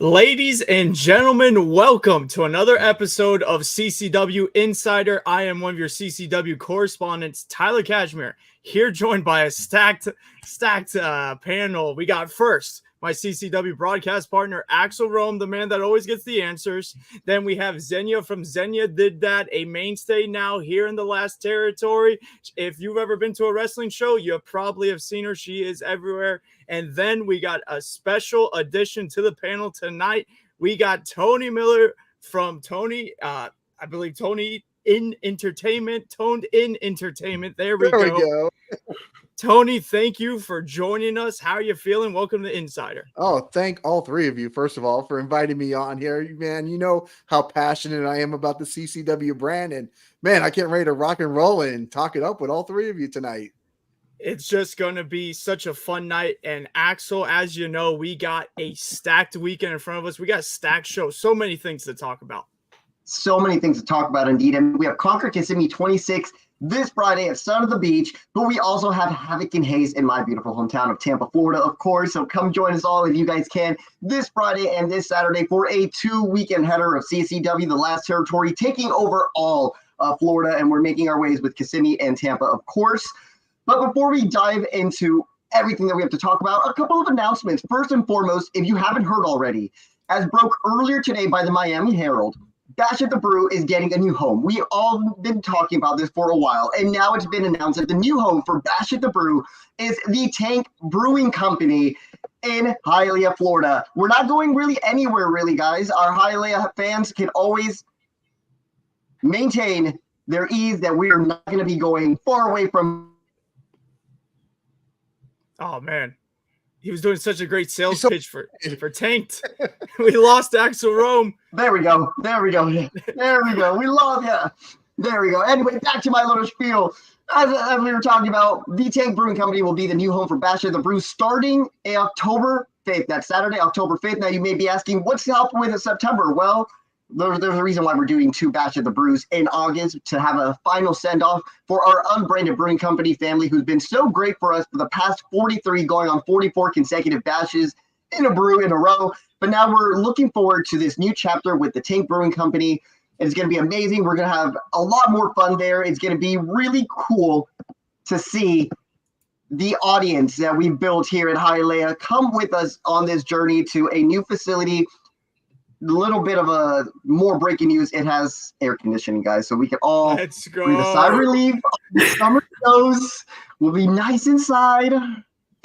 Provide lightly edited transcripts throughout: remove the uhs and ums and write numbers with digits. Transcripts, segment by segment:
Ladies and gentlemen, welcome to another episode of CCW Insider. I am one of your CCW correspondents, Tyler Cashmere, here joined by a stacked panel. We got first my CCW broadcast partner, Axel Rome, the man that always gets the answers. Then we have Xenia from Xenia Did That, a mainstay now here in the Last Territory. If you've ever been to a wrestling show, you probably have seen her. She is everywhere. And then we got a special addition to the panel tonight. We got Tony Miller from Tony, I believe Tony in Entertainment, Toned In Entertainment. There we go. Tony, thank you for joining us. How are you feeling? Welcome to Insider. Oh, thank all three of you, first of all, for inviting me on here. Man, you know how passionate I am about the CCW brand. And, man, I can't wait to rock and roll and talk it up with all three of you tonight. It's just going to be such a fun night. And Axel, as you know, we got a stacked weekend in front of us. We got a stacked show. So many things to talk about. So many things to talk about, indeed. And we have Conquer Kissimmee 26 this Friday at Sun of the Beach. But we also have Havoc and Hayes in my beautiful hometown of Tampa, Florida, of course. So come join us all if you guys can this Friday and this Saturday for a 2-weekend header of CCW, the Last Territory, taking over all of Florida. And we're making our ways with Kissimmee and Tampa, of course. But before we dive into everything that we have to talk about, a couple of announcements. First and foremost, if you haven't heard already, as broke earlier today by the Miami Herald, Bash at the Brew is getting a new home. We all been talking about this for a while, and now it's been announced that the new home for Bash at the Brew is the Tank Brewing Company in Hialeah, Florida. We're not going really anywhere, really, guys. Our Hialeah fans can always maintain their ease that we are not going to be going far away from. Oh, man. He was doing such a great sales pitch for Tanked. We lost Axel Rome. There we go. We love you. There we go. Anyway, back to my little spiel. As we were talking about, the Tank Brewing Company will be the new home for Bash at the Brew starting October 5th. That's Saturday, October 5th. Now, you may be asking, what's up with September? Well, there's a reason why we're doing 2 Bash at the Brews in August to have a final send-off for our unbranded brewing company family who's been so great for us for the past 43, going on 44 consecutive bashes in a brew in a row. But now we're looking forward to this new chapter with the Tank Brewing Company. It's going to be amazing. We're going to have a lot more fun there. It's going to be really cool to see the audience that we built here at Hialeah come with us on this journey to a new facility. Little bit of a more breaking news. It has air conditioning, guys, so we can all breathe a sigh of relief. The summer shows will be nice inside,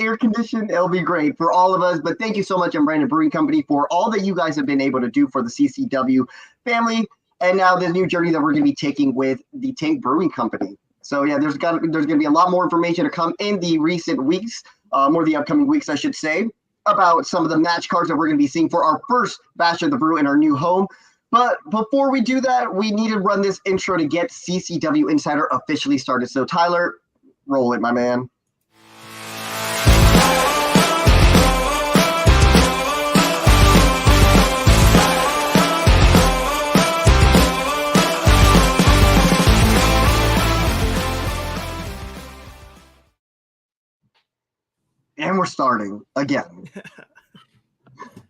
air conditioned. It'll be great for all of us. But thank you so much, Unbranded Brewing Company, for all that you guys have been able to do for the CCW family, and now this new journey that we're going to be taking with the Tank Brewing Company. So yeah, there's going to be a lot more information to come in the recent weeks, more the upcoming weeks, I should say, about some of the match cards that we're going to be seeing for our first Bash of the Brew in our new home. But before we do that, we need to run this intro to get CCW Insider officially started. So Tyler, roll it, my man. And we're starting again.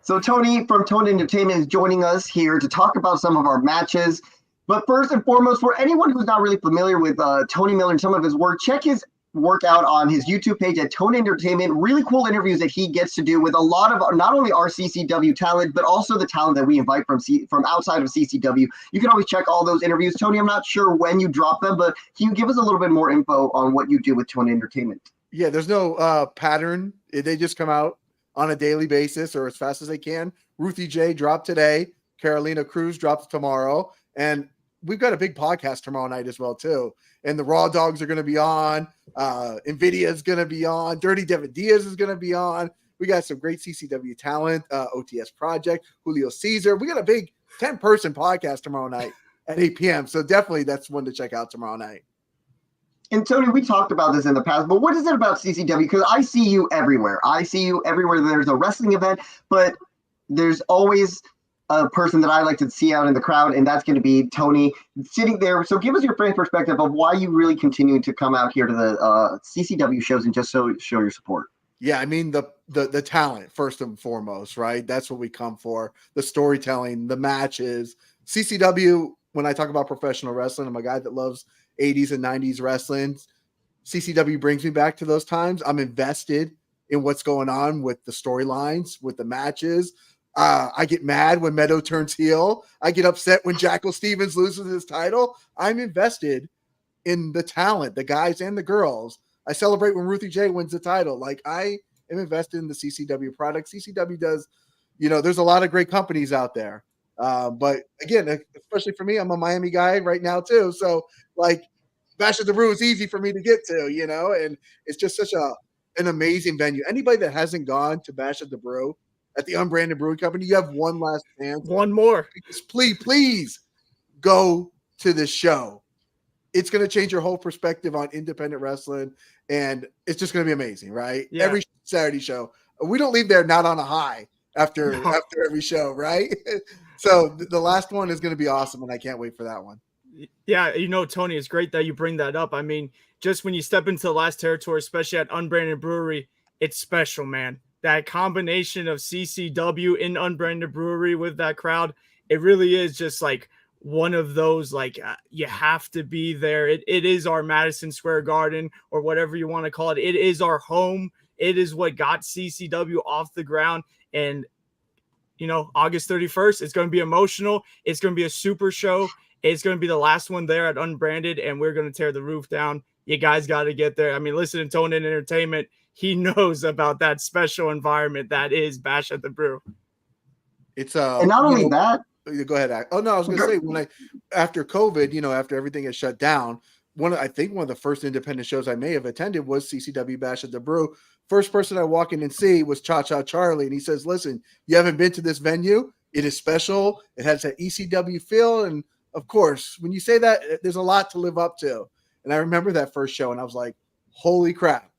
So Tony from Toned Entertainment is joining us here to talk about some of our matches. But first and foremost, for anyone who's not really familiar with Tony Miller and some of his work, check his work out on his YouTube page at Toned Entertainment. Really cool interviews that he gets to do with a lot of not only our CCW talent, but also the talent that we invite from outside of CCW. You can always check all those interviews. Tony, I'm not sure when you drop them, but can you give us a little bit more info on what you do with Toned Entertainment? Yeah, there's no pattern. They just come out on a daily basis or as fast as they can. Ruthie J dropped today. Carolina Cruz drops tomorrow. And we've got a big podcast tomorrow night as well, too. And the Raw Dogs are going to be on. NVIDIA is going to be on. Dirty Devin Diaz is going to be on. We got some great CCW talent, OTS Project, Julio Caesar. We got a big 10-person podcast tomorrow night at 8 p.m. So definitely that's one to check out tomorrow night. And Tony, we talked about this in the past, but what is it about CCW? Because I see you everywhere. I see you everywhere there's a wrestling event, but there's always a person that I like to see out in the crowd, and that's going to be Tony sitting there. So give us your frank perspective of why you really continue to come out here to the CCW shows and just show your support. Yeah, I mean the talent first and foremost, right? That's what we come for. The storytelling, the matches. CCW, when I talk about professional wrestling, I'm a guy that loves 80s and 90s wrestling. CCW brings me back to those times. I'm invested in what's going on with the storylines, with the matches. I get mad when Meadow turns heel. I get upset when Jackal Stevens loses his title. I'm invested in the talent, the guys and the girls. I celebrate when Ruthie J wins the title. Like, I am invested in the CCW product. CCW does, there's a lot of great companies out there. But again, especially for me, I'm a Miami guy right now too. So like Bash at the Brew is easy for me to get to, and it's just such an amazing venue. Anybody that hasn't gone to Bash at the Brew at the Unbranded Brewing Company, you have one last chance. One more. Please go to this show. It's going to change your whole perspective on independent wrestling, and it's just going to be amazing, right? Yeah. Every Saturday show. We don't leave there not on a high after every show, right? So the last one is going to be awesome, and I can't wait for that one. Yeah, Tony, it's great that you bring that up. I mean, just when you step into the last territory, especially at Unbranded Brewery, it's special, man. That combination of CCW in Unbranded Brewery with that crowd, it really is just like one of those, like, you have to be there. It is our Madison Square Garden, or whatever you want to call it. It is our home. It is what got CCW off the ground. And, August 31st, it's going to be emotional. It's going to be a super show. It's going to be the last one there at Unbranded, and we're going to tear the roof down. You guys got to get there. I mean, listen to Tone and Entertainment. He knows about that special environment that is Bash at the Brew. It's and not only that. Go ahead. Oh no, I was going to say after COVID, after everything is shut down, I think one of the first independent shows I may have attended was CCW Bash at the Brew. First person I walk in and see was Cha Cha Charlie, and he says, "Listen, you haven't been to this venue. It is special. It has that ECW feel, and of course, when you say that, there's a lot to live up to." And I remember that first show, and I was like, "Holy crap!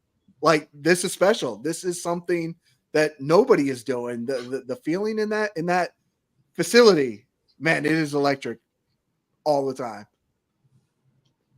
Like, this is special. This is something that nobody is doing." The feeling in that facility, man, it is electric all the time.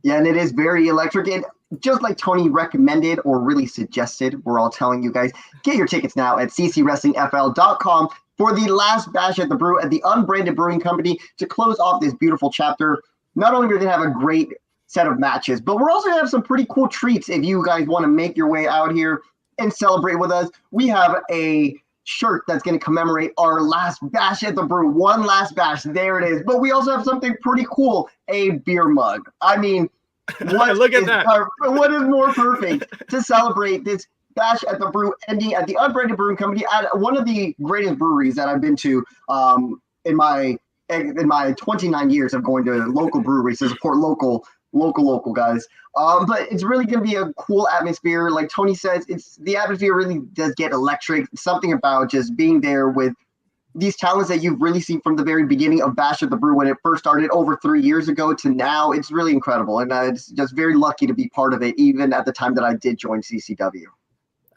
Yeah, and it is very electric. And just like Tony recommended or really suggested, we're all telling you guys, get your tickets now at ccwrestlingfl.com for the last Bash at the Brew at the Unbranded Brewing Company to close off this beautiful chapter. Not only are we going to have a great set of matches, but we're also going to have some pretty cool treats if you guys want to make your way out here and celebrate with us. We have a shirt that's going to commemorate our last Bash at the Brew. One last bash. There it is. But we also have something pretty cool, a beer mug. I mean, look at that. What is more perfect to celebrate this Bash at the Brew ending at the Unbranded Brewing Company at one of the greatest breweries that I've been to in my 29 years of going to local breweries to support local guys. But it's really going to be a cool atmosphere. Like Tony says, the atmosphere really does get electric. Something about just being there with these talents that you've really seen from the very beginning of Bash at the Brew when it first started over 3 years ago to now. It's really incredible. And it's just very lucky to be part of it, even at the time that I did join CCW.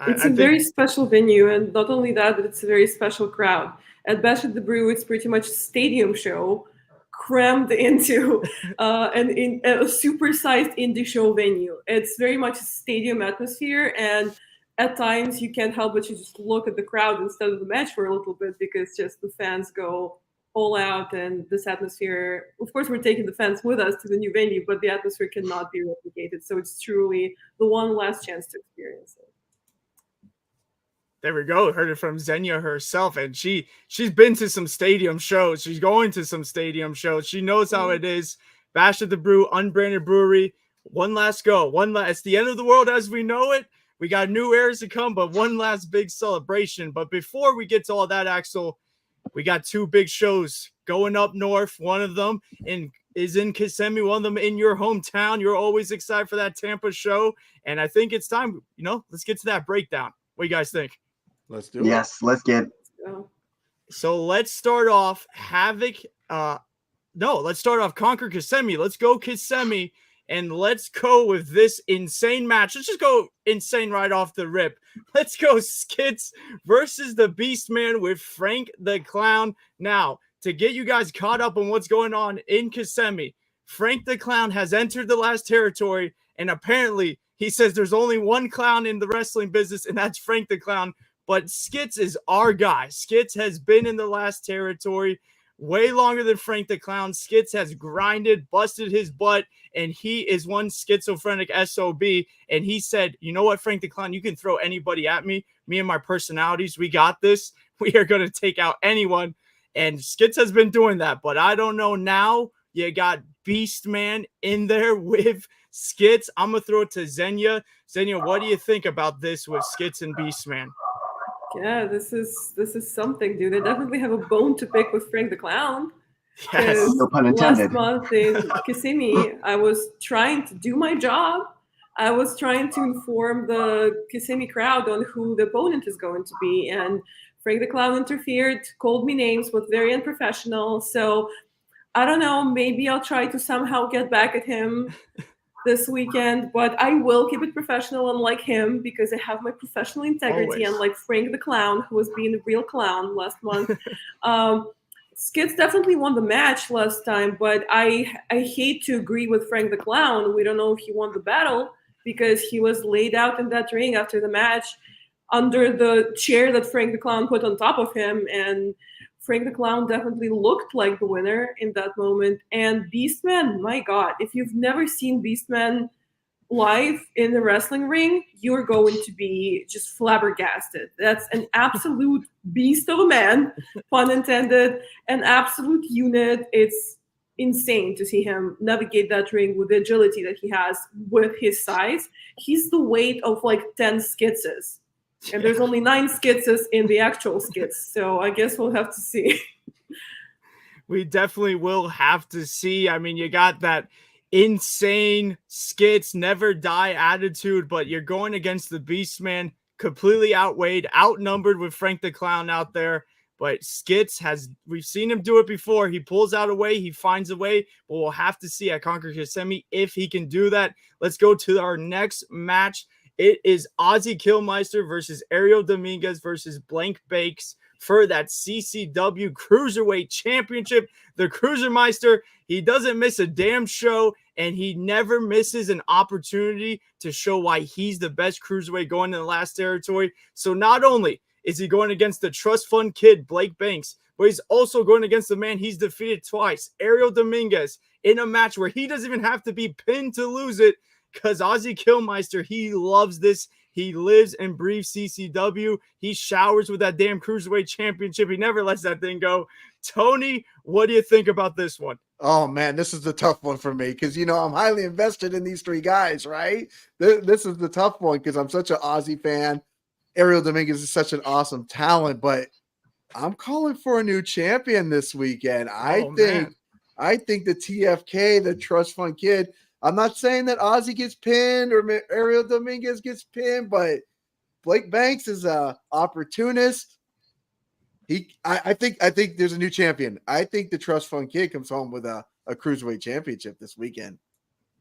It's a very special venue, and not only that, but it's a very special crowd. At Bash at the Brew, it's pretty much a stadium show crammed into a supersized indie show venue. It's very much a stadium atmosphere, and at times you can't help but to just look at the crowd instead of the match for a little bit, because just the fans go all out, and this atmosphere, of course we're taking the fans with us to the new venue, but the atmosphere cannot be replicated. So it's truly the one last chance to experience it. There we go. Heard it from Xenia herself, and she's been to some stadium shows. She's going to some stadium shows. She knows how it is. Bash at the Brew, Unbranded Brewery. One last go. It's the end of the world as we know it. We got new eras to come, but one last big celebration. But before we get to all that, Axel, we got two big shows going up north. One of them is in Kissimmee, one of them in your hometown. You're always excited for that Tampa show, and I think it's time, let's get to that breakdown. What do you guys think? Let's do it. Yes, let's get. So let's start off Havoc. Let's start off Conquer Kissimmee. Let's go Kissimmee, and let's go with this insane match. Let's just go insane right off the rip. Let's go Skits versus the Beastman with Frank the Clown. Now, to get you guys caught up on what's going on in Kissimmee, Frank the Clown has entered the last territory, and apparently He says there's only one clown in the wrestling business, and that's Frank the Clown. But Skits is our guy. Skits has been in the last territory way longer than Frank the Clown. Skits has grinded, busted his butt, and he is one schizophrenic SOB. And he said, you know what, Frank the Clown, you can throw anybody at me. Me and my personalities, we got this. We are going to take out anyone. And Skits has been doing that. But I don't know now. You got Beastman in there with Skits. I'm going to throw it to Xenia. Xenia, what do you think about this with Skits and Beastman? Yeah, this is something, dude. I definitely have a bone to pick with Frank the Clown. Yes. No pun intended. Last month in Kissimmee, I was trying to do my job. I was trying to inform the Kissimmee crowd on who the opponent is going to be, and Frank the Clown interfered, called me names, was very unprofessional. So I don't know, maybe I'll try to somehow get back at him this weekend, but I will keep it professional, unlike him, because I have my professional integrity, unlike Frank the Clown, who was being a real clown last month. Skits definitely won the match last time, but I hate to agree with Frank the Clown. We don't know if he won the battle because he was laid out in that ring after the match under the chair that Frank the Clown put on top of him, and Frank the Clown definitely looked like the winner in that moment. And Beastman, my God, if you've never seen Beastman live in the wrestling ring, you're going to be just flabbergasted. That's an absolute beast of a man, pun intended, an absolute unit. It's insane to see him navigate that ring with the agility that he has with his size. He's the weight of like 10 Skitses. And there's only 9 Skitses in the actual Skits. So I guess we'll have to see. We definitely will have to see. I mean, you got that insane Skits, never die attitude, but you're going against the Beastman, completely outweighed, outnumbered with Frank the Clown out there. But Skits we've seen him do it before. He pulls out a way, he finds a way, but we'll have to see at Conquer Kissimmee if he can do that. Let's go to our next match. It is Aussie Kilme versus Ariel Dominguez versus Blank Bakes for that CCW Cruiserweight Championship. The Cruisermeister, he doesn't miss a damn show, and he never misses an opportunity to show why he's the best Cruiserweight going in the last territory. So not only is he going against the trust fund kid, Blake Banks, but he's also going against the man he's defeated twice, Ariel Dominguez, in a match where he doesn't even have to be pinned to lose it. Because Aussie Kilme, he loves this. He lives and breathes CCW. He showers with that damn Cruiserweight Championship. He never lets that thing go. Tony, what do you think about this one? Oh, man, this is the tough one for me because, I'm highly invested in these 3 guys, right? This is the tough one because I'm such an Aussie fan. Ariel Dominguez is such an awesome talent, but I'm calling for a new champion this weekend. I think the TFK, the Trust Fund Kid, I'm not saying that Aussie gets pinned or Ariel Dominguez gets pinned, but Blake Banks is a opportunist. I think there's a new champion. I think the Trust Fund Kid comes home with a Cruiserweight Championship this weekend.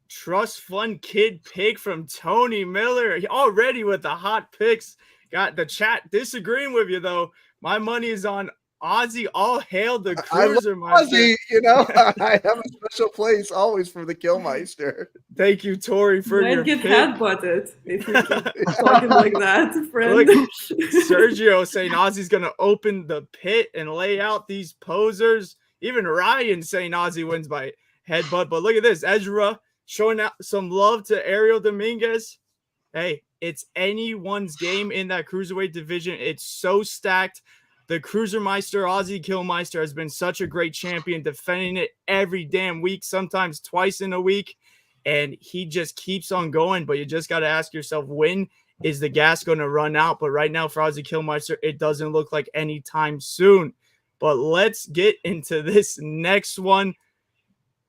Trust Fund Kid pick from Tony Miller. Already with the hot picks. Got the chat disagreeing with you, though. My money is on Aussie. All hail the Cruisermeister. I have a special place always for the Kilmeister. Thank you, Tori, for your get pick. Headbutted if you keep talking like that, friend. Look, Sergio saying Aussie's going to open the pit and lay out these posers. Even Ryan saying Aussie wins by headbutt. But look at this. Ezra showing out some love to Ariel Dominguez. Hey, it's anyone's game in that Cruiserweight division. It's so stacked. The Cruisermeister, Aussie Kilme, has been such a great champion, defending it every damn week, sometimes twice in a week, and he just keeps on going. But you just got to ask yourself, when is the gas going to run out? But right now for Aussie Kilme, it doesn't look like any time soon. But let's get into this next one.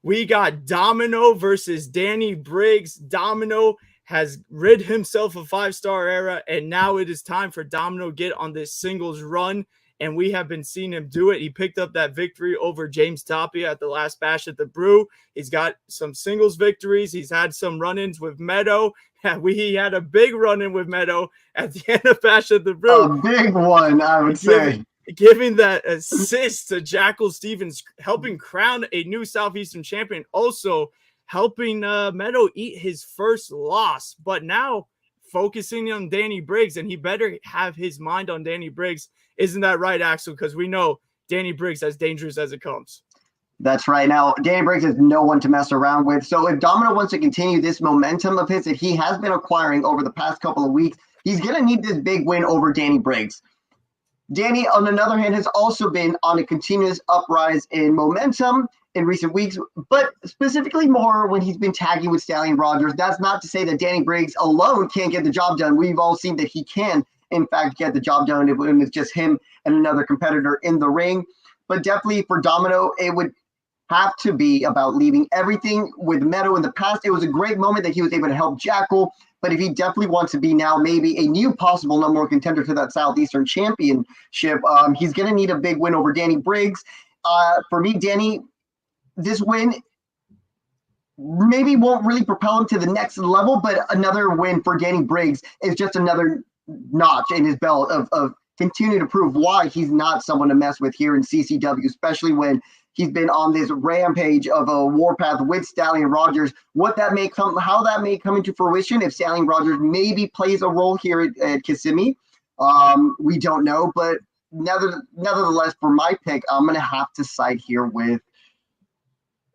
We got Domino versus Danny Briggs. Domino has rid himself of 5-star era, and now it is time for Domino to get on this singles run. And we have been seeing him do it. He picked up that victory over James Tapia at the last Bash at the Brew. He's got some singles victories. He's had some run-ins with Meadow. He had a big run-in with Meadow at the end of Bash at the Brew. A big one, I would say. Giving that assist to Jackal Stevens, helping crown a new Southeastern champion. Also, helping Meadow eat his first loss. But now focusing on Danny Briggs, and he better have his mind on Danny Briggs. Isn't that right, Axel? Because we know Danny Briggs as dangerous as it comes. That's right. Now, Danny Briggs is no one to mess around with. So if Domino wants to continue this momentum of his that he has been acquiring over the past couple of weeks, he's going to need this big win over Danny Briggs. Danny, on the other hand, has also been on a continuous uprise in momentum in recent weeks, but specifically more when he's been tagging with Stallion Rogers. That's not to say that Danny Briggs alone can't get the job done. We've all seen that he can, in fact, get the job done when it's just him and another competitor in the ring. But definitely for Domino, it would have to be about leaving everything with Meadow in the past. It was a great moment that he was able to help Jackal, but if he definitely wants to be now maybe a new possible number one contender to that Southeastern Championship, he's going to need a big win over Danny Briggs. For me, Danny, this win maybe won't really propel him to the next level, but another win for Danny Briggs is just another notch in his belt of continue to prove why he's not someone to mess with here in CCW, especially when he's been on this rampage of a warpath with Stallion Rogers. How that may come into fruition if Stallion Rogers maybe plays a role here at Kissimmee, we don't know. But nevertheless, for my pick, I'm going to have to side here with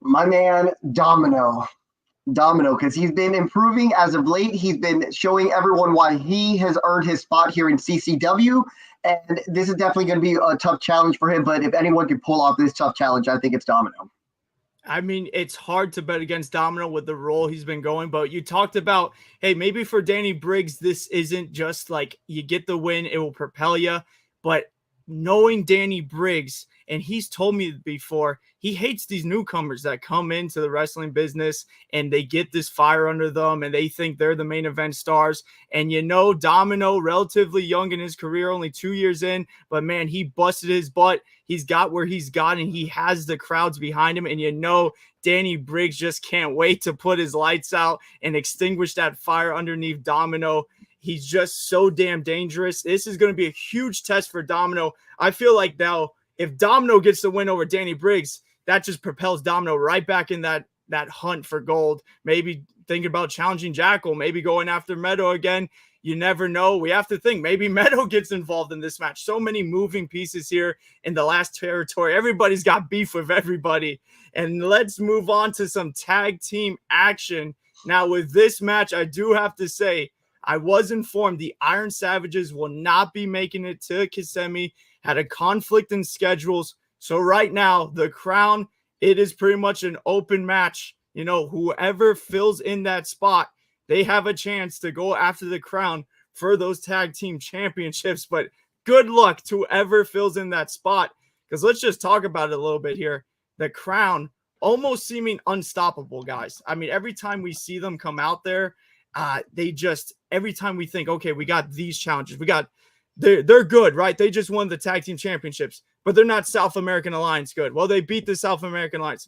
my man Domino, because he's been improving as of late. He's been showing everyone why he has earned his spot here in CCW. And this is definitely going to be a tough challenge for him. But if anyone can pull off this tough challenge, I think it's Domino. I mean, it's hard to bet against Domino with the role he's been going. But you talked about, hey, maybe for Danny Briggs, this isn't just like you get the win, it will propel you. But knowing Danny Briggs, and he's told me before, he hates these newcomers that come into the wrestling business and they get this fire under them and they think they're the main event stars. And Domino, relatively young in his career, only 2 years in, but man, he busted his butt. He's got where he's got, and he has the crowds behind him. And Danny Briggs just can't wait to put his lights out and extinguish that fire underneath Domino. He's just so damn dangerous. This is going to be a huge test for Domino. I feel like now, if Domino gets the win over Danny Briggs, that just propels Domino right back in that hunt for gold. Maybe thinking about challenging Jackal, maybe going after Meadow again. You never know. We have to think maybe Meadow gets involved in this match. So many moving pieces here in the last territory. Everybody's got beef with everybody. And let's move on to some tag team action. Now, with this match, I do have to say, I was informed the Iron Savages will not be making it to Kissimmee, had a conflict in schedules. So right now, the Crown, it is pretty much an open match. Whoever fills in that spot, they have a chance to go after the Crown for those tag team championships. But good luck to whoever fills in that spot, because let's just talk about it a little bit here. The Crown almost seeming unstoppable, guys. I mean, every time we see them come out there, every time we think, okay, we got these challenges, they're good, right? They just won the tag team championships, but they're not South American Alliance good. Well, they beat the South American Alliance.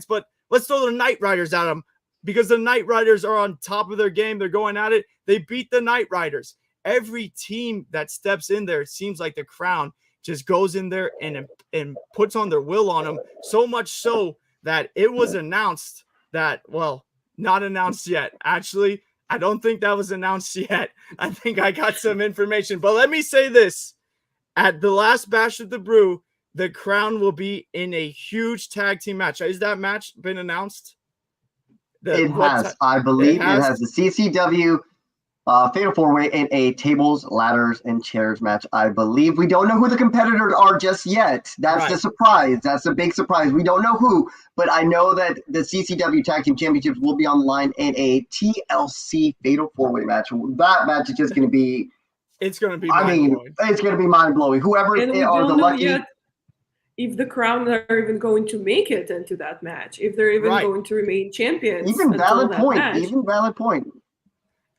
But let's throw the Knight Riders at them, because the Knight Riders are on top of their game. They're going at it. They beat the Knight Riders. Every team that steps in there, it seems like the Crown just goes in there and puts on their will on them, so much so that it was announced that, well, not announced yet. Actually, I don't think that was announced yet. I think I got some information. But let me say this. At the last Bash of the Brew, the Crown will be in a huge tag team match. Has that match been announced? It has. I believe it has the CCW Fatal 4-Way in a tables, ladders, and chairs match. I believe we don't know who the competitors are just yet. That's the surprise. That's a big surprise. We don't know who, but I know that the CCW Tag Team Championships will be on the line in a TLC Fatal 4-Way match. That match is just going to be. It's going to be. It's going to be mind blowing. Whoever and we are don't the know lucky. Yet if the Crown are even going to make it into that match, if they're even going to remain champions. Even valid point.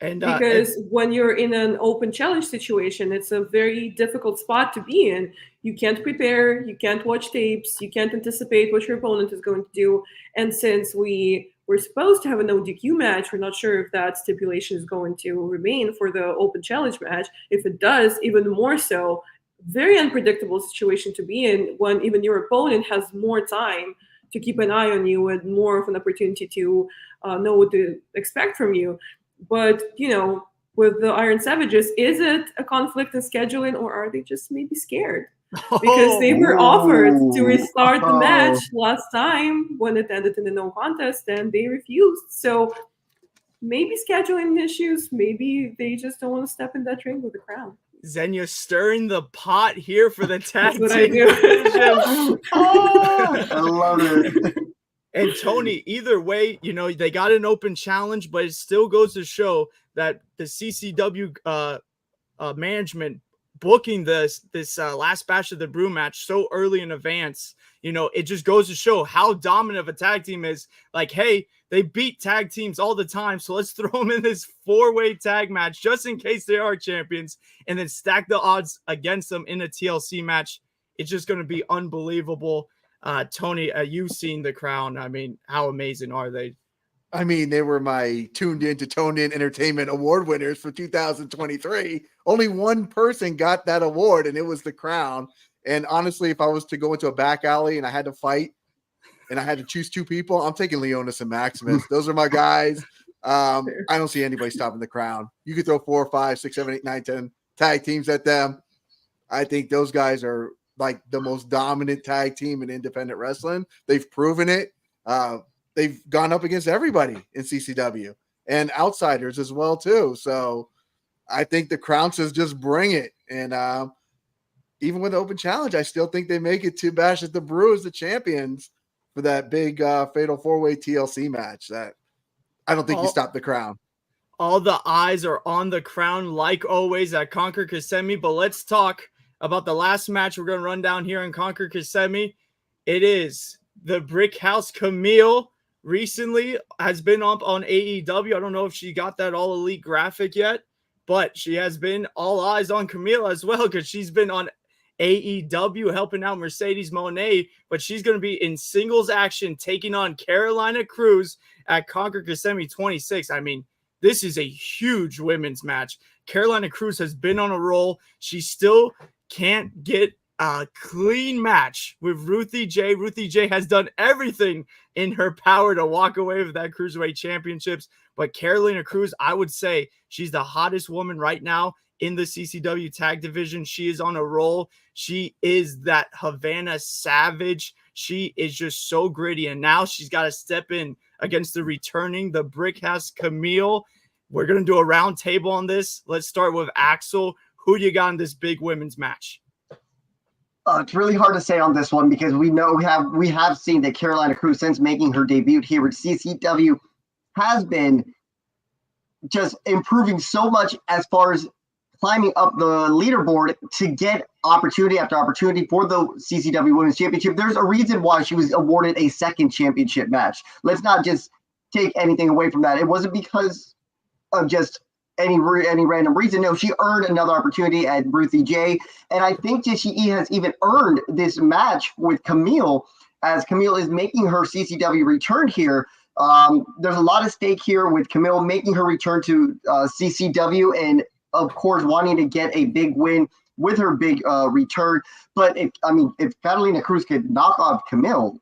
And because when you're in an open challenge situation, it's a very difficult spot to be in. You can't prepare, you can't watch tapes, you can't anticipate what your opponent is going to do. And since we're supposed to have a no DQ match, we're not sure if that stipulation is going to remain for the open challenge match. If it does, even more so, very unpredictable situation to be in when even your opponent has more time to keep an eye on you and more of an opportunity to know what to expect from you. But, with the Iron Savages, is it a conflict in scheduling, or are they just maybe scared? Because they were offered to restart the match last time when it ended in a no contest, and they refused. So maybe scheduling issues, maybe they just don't want to step in that ring with the Crown. Xenia stirring the pot here for the tag That's what team division. I love it. And Tony, either way, they got an open challenge, but it still goes to show that the CCW management booking this last Bash of the Brew match so early in advance, it just goes to show how dominant of a tag team is. Like, hey, they beat tag teams all the time, so let's throw them in this 4-way tag match just in case they are champions, and then stack the odds against them in a TLC match. It's just going to be unbelievable. Tony, you've seen the Crown. I mean, how amazing are they? I mean, they were my Toned In Entertainment Award winners for 2023. Only one person got that award, and it was the Crown. And honestly, if I was to go into a back alley and I had to fight and I had to choose two people, I'm taking Leonis and Maximus. Those are my guys. I don't see anybody stopping the Crown. You could throw 4, 5, 6, 7, 8, 9, 10 tag teams at them. I think those guys are like the most dominant tag team in independent wrestling. They've proven it. They've gone up against everybody in CCW and outsiders as well too. So I think the Crown says just bring it. And even with the open challenge, I still think they make it to Bash at the Brew as the champions for that big fatal 4-way TLC match. That I don't think you stop the Crown. All the eyes are on the Crown, like always, at Conquer Kissimmee. But let's talk about the last match we're going to run down here in Conquer Kissimmee. It is the Brick House Camille. Recently has been up on AEW. I don't know if she got that All Elite graphic yet, but she has been all eyes on Camille as well, because she's been on AEW helping out Mercedes Moné, but she's going to be in singles action taking on Carolina Cruz at Conquer Kissimmee 26. I mean, this is a huge women's match. Carolina Cruz has been on a roll. She still can't get a clean match with Ruthie J. Ruthie J has done everything in her power to walk away with that Cruiserweight Championships. But Carolina Cruz, I would say she's the hottest woman right now in the CCW tag division. She is on a roll. She is that Havana Savage. She is just so gritty. And now she's got to step in against the Brick House Camille. We're going to do a round table on this. Let's start with Axel. Who do you got in this big women's match? It's really hard to say on this one because we have seen that Carolina Cruz, since making her debut here at CCW, has been just improving so much as far as climbing up the leaderboard to get opportunity after opportunity for the CCW Women's Championship. There's a reason why she was awarded a second championship match. Let's not just take anything away from that. It wasn't because of just any random reason. No, she earned another opportunity at Ruthie J. And I think that she has even earned this match with Camille, as Camille is making her CCW return here. There's a lot of stake here with Camille making her return to CCW and, of course, wanting to get a big win with her big return. But if Catalina Cruz could knock off Camille,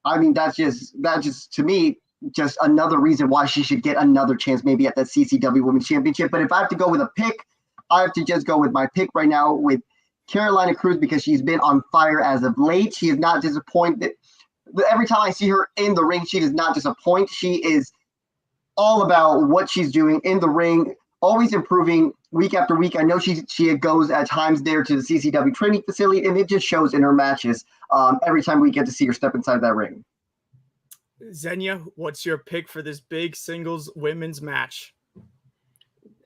I mean, that's just to me, just another reason why she should get another chance maybe at that CCW Women's Championship. But if I have to go with a pick, I have to just go with my pick right now with Carolina Cruz, because she's been on fire as of late. She is not disappointed. Every time I see her in the ring, she does not disappoint. She is all about what she's doing in the ring, always improving week after week. I know she goes at times there to the CCW training facility, and it just shows in her matches every time we get to see her step inside that ring. Xenia, what's your pick for this big singles women's match?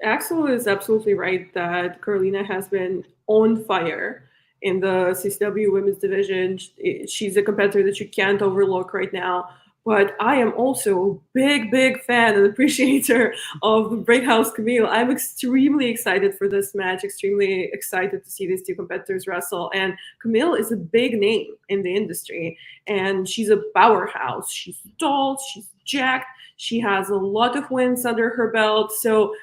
Axel is absolutely right that Carolina has been on fire in the CCW women's division. She's a competitor that you can't overlook right now. But I am also a big fan and appreciator of the Brick House Camille. I'm extremely excited for this match, extremely excited to see these two competitors wrestle. And Camille is a big name in the industry, and she's a powerhouse. She's tall, she's jacked, she has a lot of wins under her belt. So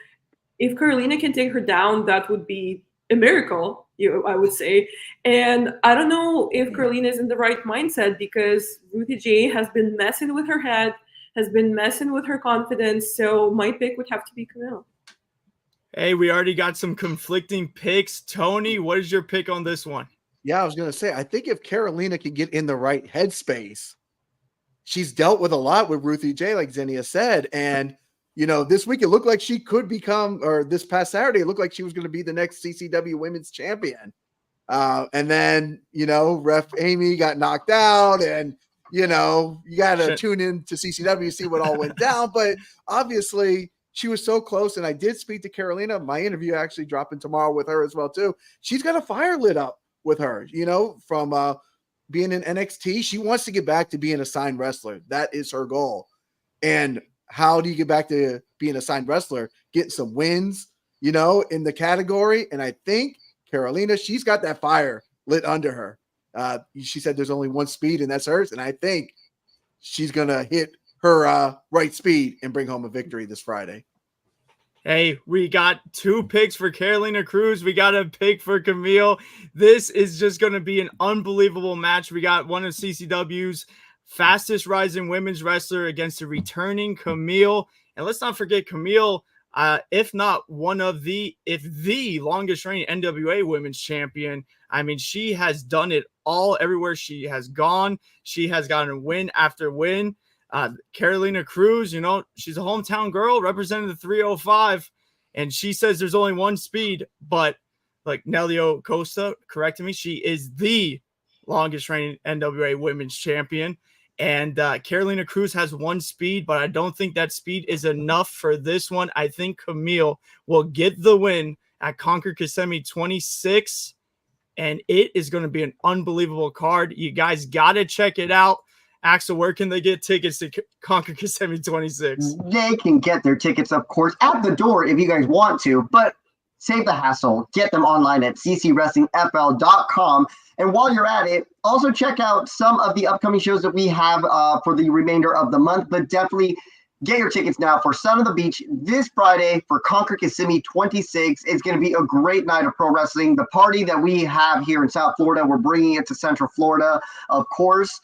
if Carolina can take her down, that would be a miracle, I would say. And I don't know if Carolina is in the right mindset, because Ruthie J has been messing with her head, has been messing with her confidence. So my pick would have to be Camille. Hey, we already got some conflicting picks. Tony, what is your pick on this one? Yeah, I was going to say, I think if Carolina can get in the right headspace, she's dealt with a lot with Ruthie J, like Xenia said. And, this week it looked like she could become, or this past Saturday, it looked like she was going to be the next CCW Women's Champion. And then, Ref Amy got knocked out, and, you got to tune in to CCW to see what all went down. But obviously, she was so close. And I did speak to Carolina. My interview actually dropping tomorrow with her as well, too. She's got a fire lit up with her, from being in NXT. She wants to get back to being a signed wrestler. That is her goal. And how do you get back to being a signed wrestler? Getting some wins, in the category. And I think Carolina, she's got that fire lit under her. She said there's only one speed, and that's hers. And I think she's going to hit her right speed and bring home a victory this Friday. Hey, we got 2 picks for Carolina Cruz. We got a pick for Camille. This is just going to be an unbelievable match. We got one of CCW's fastest rising women's wrestler against the returning Camille. And let's not forget Camille, if the longest reigning NWA women's champion. I mean, she has done it all everywhere she has gone. She has gotten win after win. Carolina Cruz, she's a hometown girl representing the 305, and she says there's only one speed, but like Nelio Costa corrected me, she is the longest reigning NWA women's champion. And Carolina Cruz has one speed, but I don't think that speed is enough for this one. I think Camille will get the win at Conquer Kissimmee 26, and it is going to be an unbelievable card. You guys got to check it out. Axel, where can they get tickets to Conquer Kissimmee 26? They can get their tickets, of course, at the door if you guys want to, but save the hassle. Get them online at ccwrestlingfl.com. And while you're at it, also check out some of the upcoming shows that we have for the remainder of the month, but definitely get your tickets now for Son of the Beach this Friday for Conquer Kissimmee 26. It's going to be a great night of pro wrestling. The party that we have here in South Florida, we're bringing it to Central Florida, of course.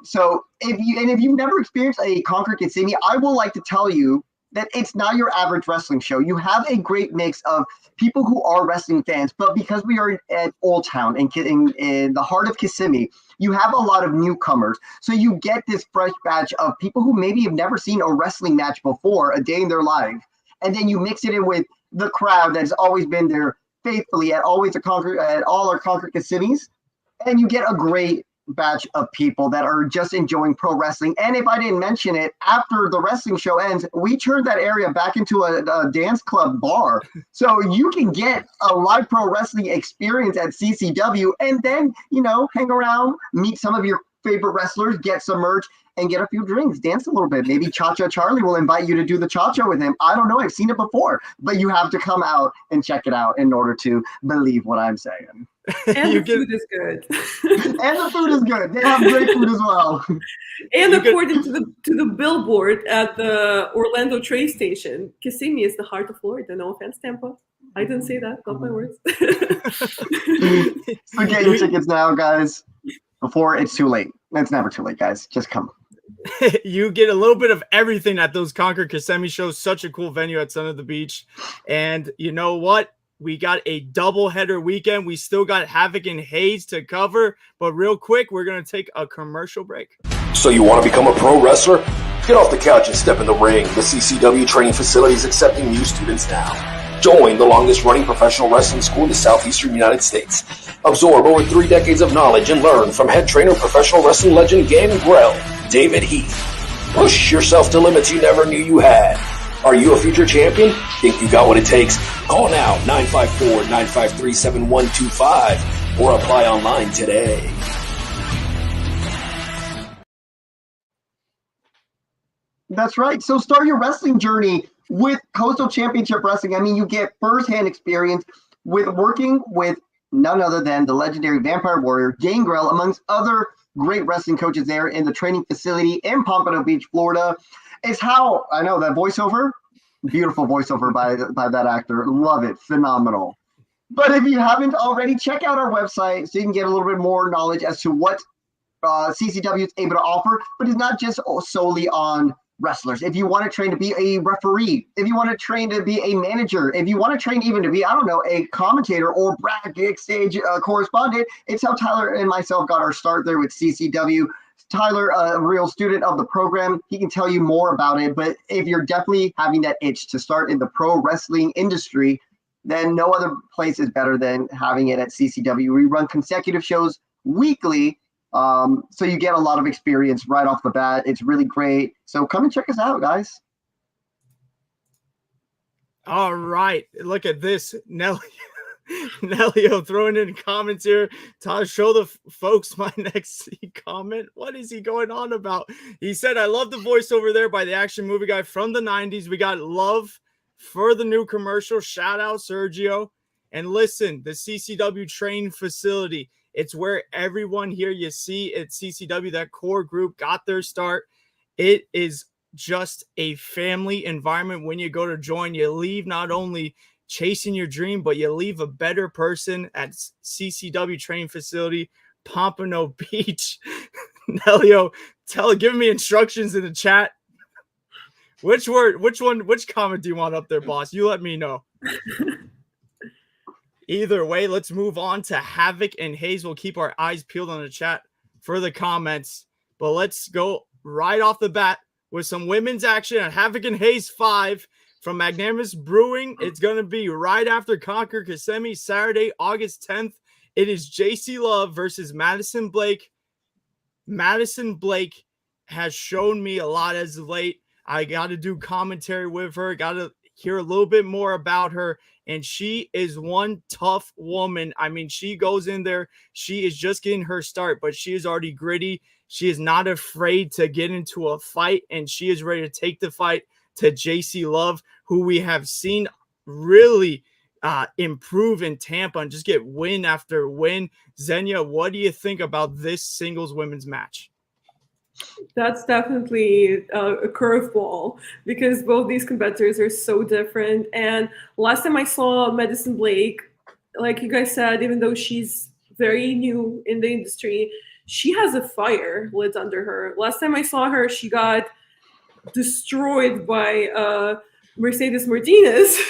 So if you've never experienced a Conquer Kissimmee, I will like to tell you that it's not your average wrestling show. You have a great mix of people who are wrestling fans, but because we are at Old Town in the heart of Kissimmee, you have a lot of newcomers. So you get this fresh batch of people who maybe have never seen a wrestling match before a day in their life. And then you mix it in with the crowd that has always been there faithfully at all our Conquer Kissimmees. And you get a great batch of people that are just enjoying pro wrestling. And if I didn't mention it, after the wrestling show ends, we turned that area back into a dance club bar. So you can get a live pro wrestling experience at CCW and then, hang around, meet some of your favorite wrestlers, get some merch, and get a few drinks, dance a little bit. Maybe Cha-Cha Charlie will invite you to do the Cha-Cha with him. I don't know. I've seen it before, but you have to come out and check it out in order to believe what I'm saying. And the food is good. And the food is good. They have great food as well. And according to the billboard at the Orlando train station, Kissimmee is the heart of Florida. No offense, Tampa. I didn't say that. Got my words. So get your tickets now, guys, before it's too late. It's never too late, guys. Just come. You get a little bit of everything at those Conquer Kissimmee shows. Such a cool venue at Son of the Beach. And you know what? We got a doubleheader weekend. We still got Havoc and Hayes to cover. But real quick, we're going to take a commercial break. So you want to become a pro wrestler? Get off the couch and step in the ring. The CCW training facility is accepting new students now. Join the longest running professional wrestling school in the southeastern United States. Absorb over 3 decades of knowledge and learn from head trainer professional wrestling legend Gangrel, David Heath. Push yourself to limits you never knew you had. Are you a future champion? Think you got what it takes? Call now, 954-953-7125, or apply online today. That's right. So start your wrestling journey with Coastal Championship Wrestling. I mean, you get firsthand experience with working with none other than the legendary Vampire Warrior, Gangrel, amongst other great wrestling coaches there in the training facility in Pompano Beach, Florida. It's how, I know that voiceover, beautiful voiceover by that actor. Love it. Phenomenal. But if you haven't already, check out our website so you can get a little bit more knowledge as to what CCW is able to offer. But it's not just solely on wrestlers. If you want to train to be a referee, if you want to train to be a manager, if you want to train even to be, I don't know, a commentator or backstage correspondent, it's how Tyler and myself got our start there with CCW. Tyler, a real student of the program, he can tell you more about it. But if you're definitely having that itch to start in the pro wrestling industry, then no other place is better than having it at CCW. We run consecutive shows weekly. So you get a lot of experience right off the bat. It's really great. So come and check us out, guys. All right. Look at this. Nelio throwing in comments here. To show the folks my next comment. What is he going on about? He said, I love the voiceover there by the action movie guy from the 90s. We got love for the new commercial. Shout out Sergio. And listen, the CCW training facility. It's where everyone here you see at CCW, that core group, got their start. It is just a family environment. When you go to join, you leave not only chasing your dream, but you leave a better person at CCW training facility, Pompano Beach. Nelio, give me instructions in the chat. Which comment do you want up there, boss? You let me know. Either way, let's move on to Havoc and Hayes. We'll keep our eyes peeled on the chat for the comments. But let's go right off the bat with some women's action at Havoc and Hayes 5 from Magnanimous Brewing. It's going to be right after Conquer Kissimmee, Saturday, August 10th. It is JC Love versus Madison Blake. Madison Blake has shown me a lot as of late. I got to do commentary with her, got to hear a little bit more about her. And she is one tough woman. I mean, she goes in there. She is just getting her start, but she is already gritty. She is not afraid to get into a fight, and she is ready to take the fight to JC Love, who we have seen really improve in Tampa and just get win after win. Xenia, what do you think about this singles women's match? That's definitely a curveball because both these competitors are so different. And last time I saw Madison Blake, like you guys said, even though she's very new in the industry, she has a fire lit under her. Last time I saw her, she got destroyed by Mercedes Martinez,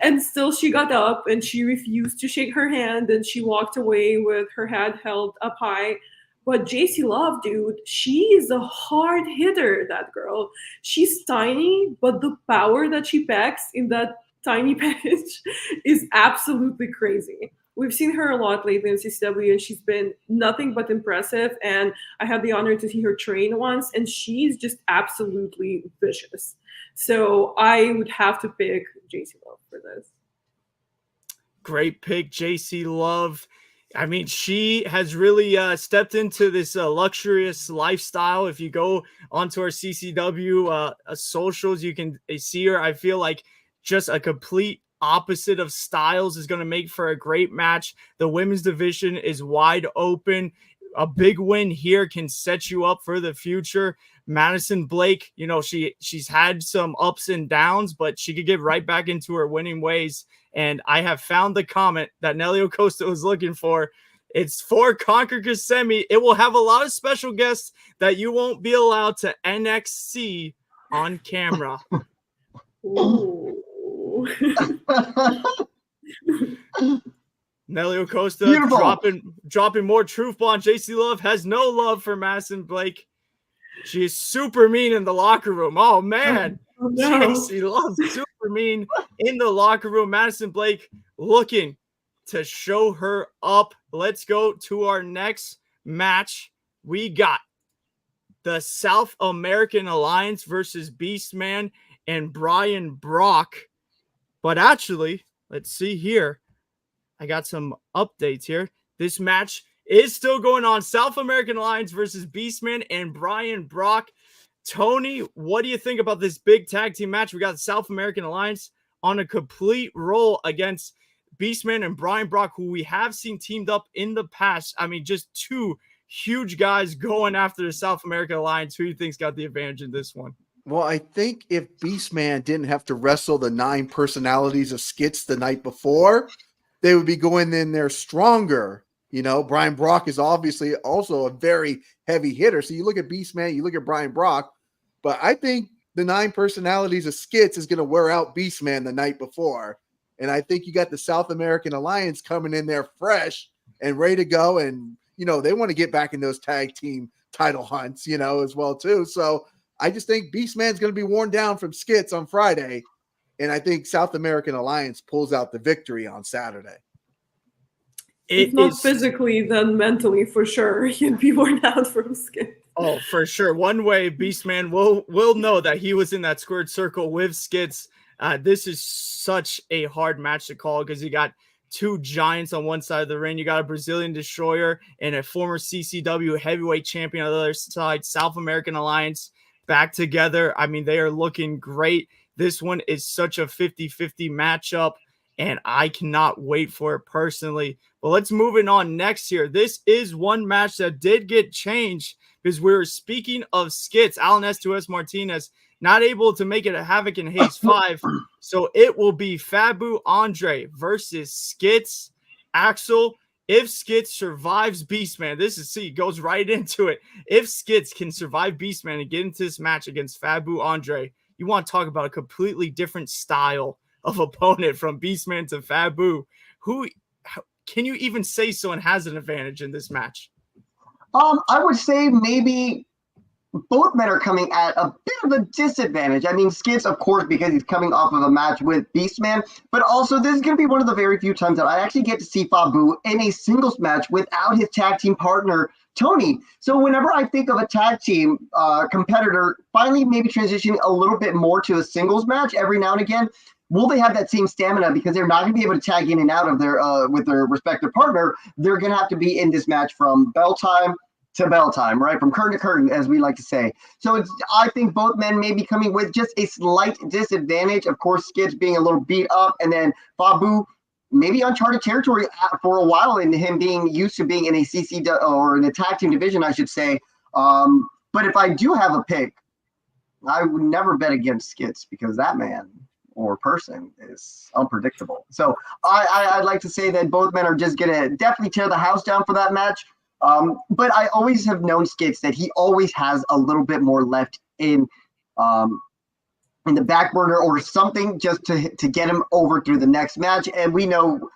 and still she got up and she refused to shake her hand and she walked away with her head held up high. But JC Love, dude, she is a hard hitter, that girl. She's tiny, but the power that she packs in that tiny package is absolutely crazy. We've seen her a lot lately in CCW, and she's been nothing but impressive. And I had the honor to see her train once, and she's just absolutely vicious. So I would have to pick JC Love for this. Great pick, JC Love. I mean, she has really stepped into this luxurious lifestyle. If you go onto our CCW socials, you can see her. I feel like just a complete opposite of styles is going to make for a great match. The women's division is wide open. A big win here can set you up for the future. Madison Blake, you know, she's had some ups and downs, but she could get right back into her winning ways. And I have found the comment that Nelio Costa was looking for. It's for Conquer Kissimmee. It will have a lot of special guests that you won't be allowed to NXC on camera. Ooh. Nelio Costa dropping more truth bomb. JC Love has no love for Madison Blake. She is super mean in the locker room. Oh, man. Oh, no. JC Love super mean in the locker room. Madison Blake looking to show her up. Let's go to our next match. We got the South American Alliance versus Beastman and Brian Brock. But actually, let's see here. I got some updates here. This match is still going on. South American Alliance versus Beastman and Brian Brock. Tony, what do you think about this big tag team match? We got the South American Alliance on a complete roll against Beastman and Brian Brock, who we have seen teamed up in the past. I mean, just two huge guys going after the South American Alliance. Who do you think's got the advantage in this one? Well, I think if Beastman didn't have to wrestle the 9 personalities of Skits the night before, they would be going in there stronger. You know, Brian Brock is obviously also a very heavy hitter. So you look at Beastman, you look at Brian Brock, but I think the 9 personalities of Skits is going to wear out Beastman the night before. And I think you got the South American Alliance coming in there fresh and ready to go. And, you know, they want to get back in those tag team title hunts, you know, as well too. So I just think Beastman's going to be worn down from Skits on Friday. And I think South American Alliance pulls out the victory on Saturday. If not physically, then mentally for sure. He'd be worn out from Skits. Oh, for sure. One way Beastman will know that he was in that squared circle with Skits. This is such a hard match to call because you got 2 giants on one side of the ring. You got a Brazilian destroyer and a former CCW heavyweight champion on the other side. South American Alliance back together. I mean, they are looking great. This one is such a 50-50 matchup, and I cannot wait for it personally. But let's move it on next here. This is one match that did get changed because we were speaking of Skits. Alan S2S Martinez not able to make it a Havoc and Hayes 5. So it will be Fabu Andre versus Skits. Axel, if Skits survives Beastman, goes right into it. If Skits can survive Beastman and get into this match against Fabu Andre, you want to talk about a completely different style of opponent from Beastman to Fabu. Who can you even say someone has an advantage in this match? I would say maybe both men are coming at a bit of a disadvantage. I mean, Skits, of course, because he's coming off of a match with Beastman, but also this is going to be one of the very few times that I actually get to see Fabu in a singles match without his tag team partner, Tony. So whenever I think of a tag team competitor finally maybe transitioning a little bit more to a singles match every now and again, will they have that same stamina? Because they're not going to be able to tag in and out of their with their respective partner. They're going to have to be in this match from bell time to bell time, right? From curtain to curtain, as we like to say. So I think both men may be coming with just a slight disadvantage. Of course, Skits being a little beat up, and then Fabu maybe uncharted territory for a while, in him being used to being in a CCW or in a tag team division, I should say. But if I do have a pick, I would never bet against Skits because that man or person is unpredictable. So I'd like to say that both men are just going to definitely tear the house down for that match. But I always have known Skits that he always has a little bit more left in the back burner or something just to get him over through the next match. And we know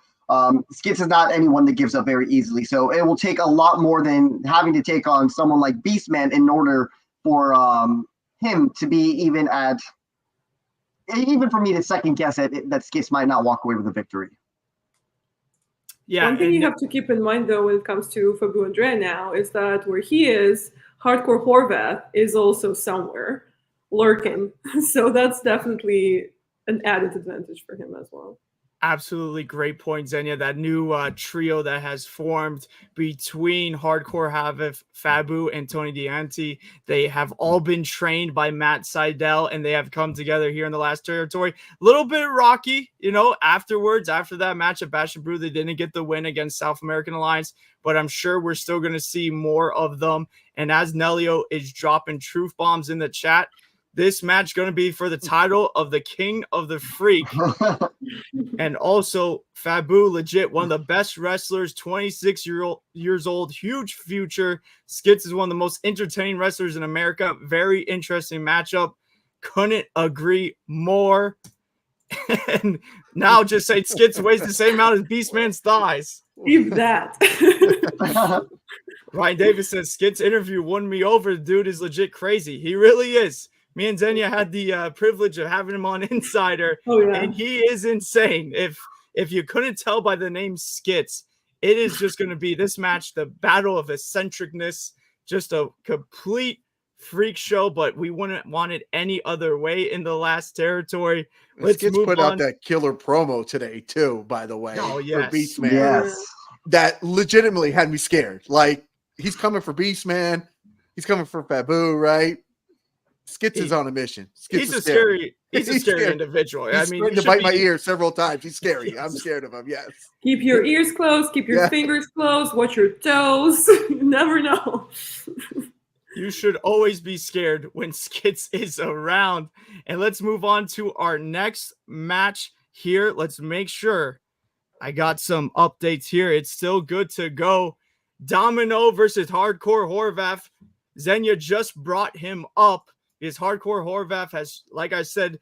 Skits is not anyone that gives up very easily. So it will take a lot more than having to take on someone like Beastman in order for him to be even for me to second guess that Skits might not walk away with a victory. Yeah. One thing you have to keep in mind, though, when it comes to Fabu Andre now is that where he is, Hardcore Horvath is also somewhere lurking. So that's definitely an added advantage for him as well. Absolutely great point, Xenia. That new trio that has formed between Hardcore Havoc, Fabu, and Tony Dianti. They have all been trained by Matt Seidel, and they have come together here in the last territory. A little bit rocky, you know, afterwards, after that match at Bash and Brew, they didn't get the win against South American Alliance, but I'm sure we're still going to see more of them. And as Nelio is dropping truth bombs in the chat, this match going to be for the title of the King of the Freak. And also Fabu, legit one of the best wrestlers, 26 years old, huge future. Skits is one of the most entertaining wrestlers in America. Very interesting matchup. Couldn't agree more. And now just say Skits weighs the same amount as Beastman's thighs. Keep that. Ryan Davis says Skits interview won me over. The dude is legit crazy. He really is. Me and Xenia had the privilege of having him on Insider, and he is insane. If you couldn't tell by the name Skits, it is just going to be this match, the battle of eccentricness, just a complete freak show, but we wouldn't want it any other way in the last territory. Skits put out that killer promo today, too, by the way. Oh, yes. For Beastman. Yes. That legitimately had me scared. Like, he's coming for Beastman. He's coming for Fabu, right? Skits is on a mission. He's a scary individual. He's trying to bite my ear several times. He's scary. I'm scared of him. Yes. Keep your ears closed. Keep your fingers closed. Watch your toes. You never know. You should always be scared when Skits is around. And let's move on to our next match here. Let's make sure I got some updates here. It's still good to go. Domino versus Hardcore Horvath. Xenia just brought him up because Hardcore Horvath has, like I said,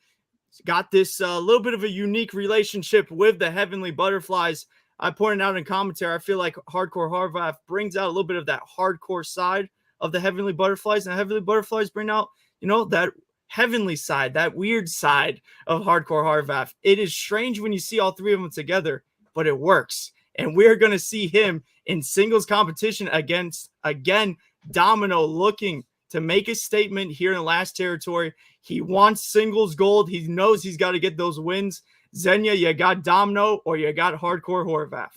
got this little bit of a unique relationship with the Heavenly Butterflies. I pointed out in commentary, I feel like Hardcore Horvath brings out a little bit of that hardcore side of the Heavenly Butterflies, and the Heavenly Butterflies bring out, that heavenly side, that weird side of Hardcore Horvath. It is strange when you see all three of them together, but it works. And we're going to see him in singles competition against, again, Domino, looking to make a statement here in the last territory. He wants singles gold. He knows he's got to get those wins. Xenia, you got Domino or you got Hardcore Horvath?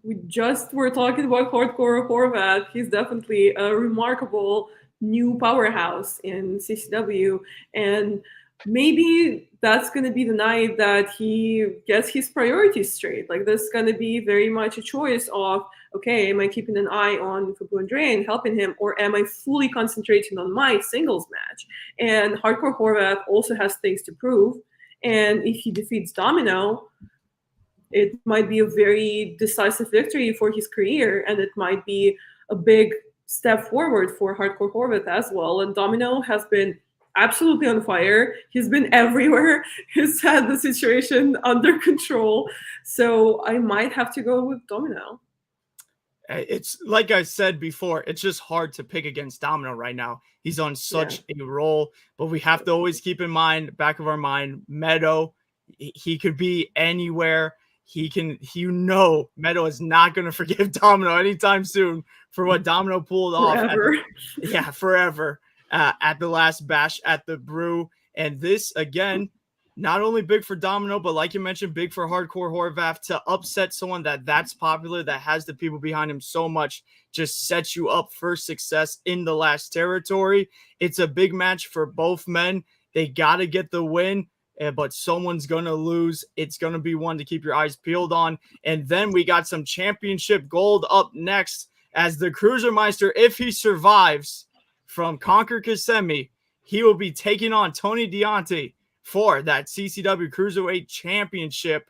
We just were talking about Hardcore Horvath. He's definitely a remarkable new powerhouse in CCW. And maybe that's going to be the night that he gets his priorities straight. Like, this is going to be very much a choice of, okay, am I keeping an eye on Fabu Andre and helping him, or am I fully concentrating on my singles match? And Hardcore Horvath also has things to prove. And if he defeats Domino, it might be a very decisive victory for his career, and it might be a big step forward for Hardcore Horvath as well. And Domino has been absolutely on fire. He's been everywhere. He's had the situation under control. So I might have to go with Domino. It's like I said before, it's just hard to pick against Domino right now. He's on such a roll, but we have to always keep in mind, back of our mind, Meadow, he could be anywhere. Meadow is not going to forgive Domino anytime soon for what Domino pulled off. Forever at the last bash at the Brew. And this, again, not only big for Domino, but like you mentioned, big for Hardcore Horvath. To upset someone that's popular, that has the people behind him so much, just sets you up for success in the last territory. It's a big match for both men. They got to get the win, but someone's going to lose. It's going to be one to keep your eyes peeled on. And then we got some championship gold up next as the Cruisermeister, if he survives from Conquer Kissimmee, he will be taking on Tony Deonte for that CCW Cruiserweight Championship.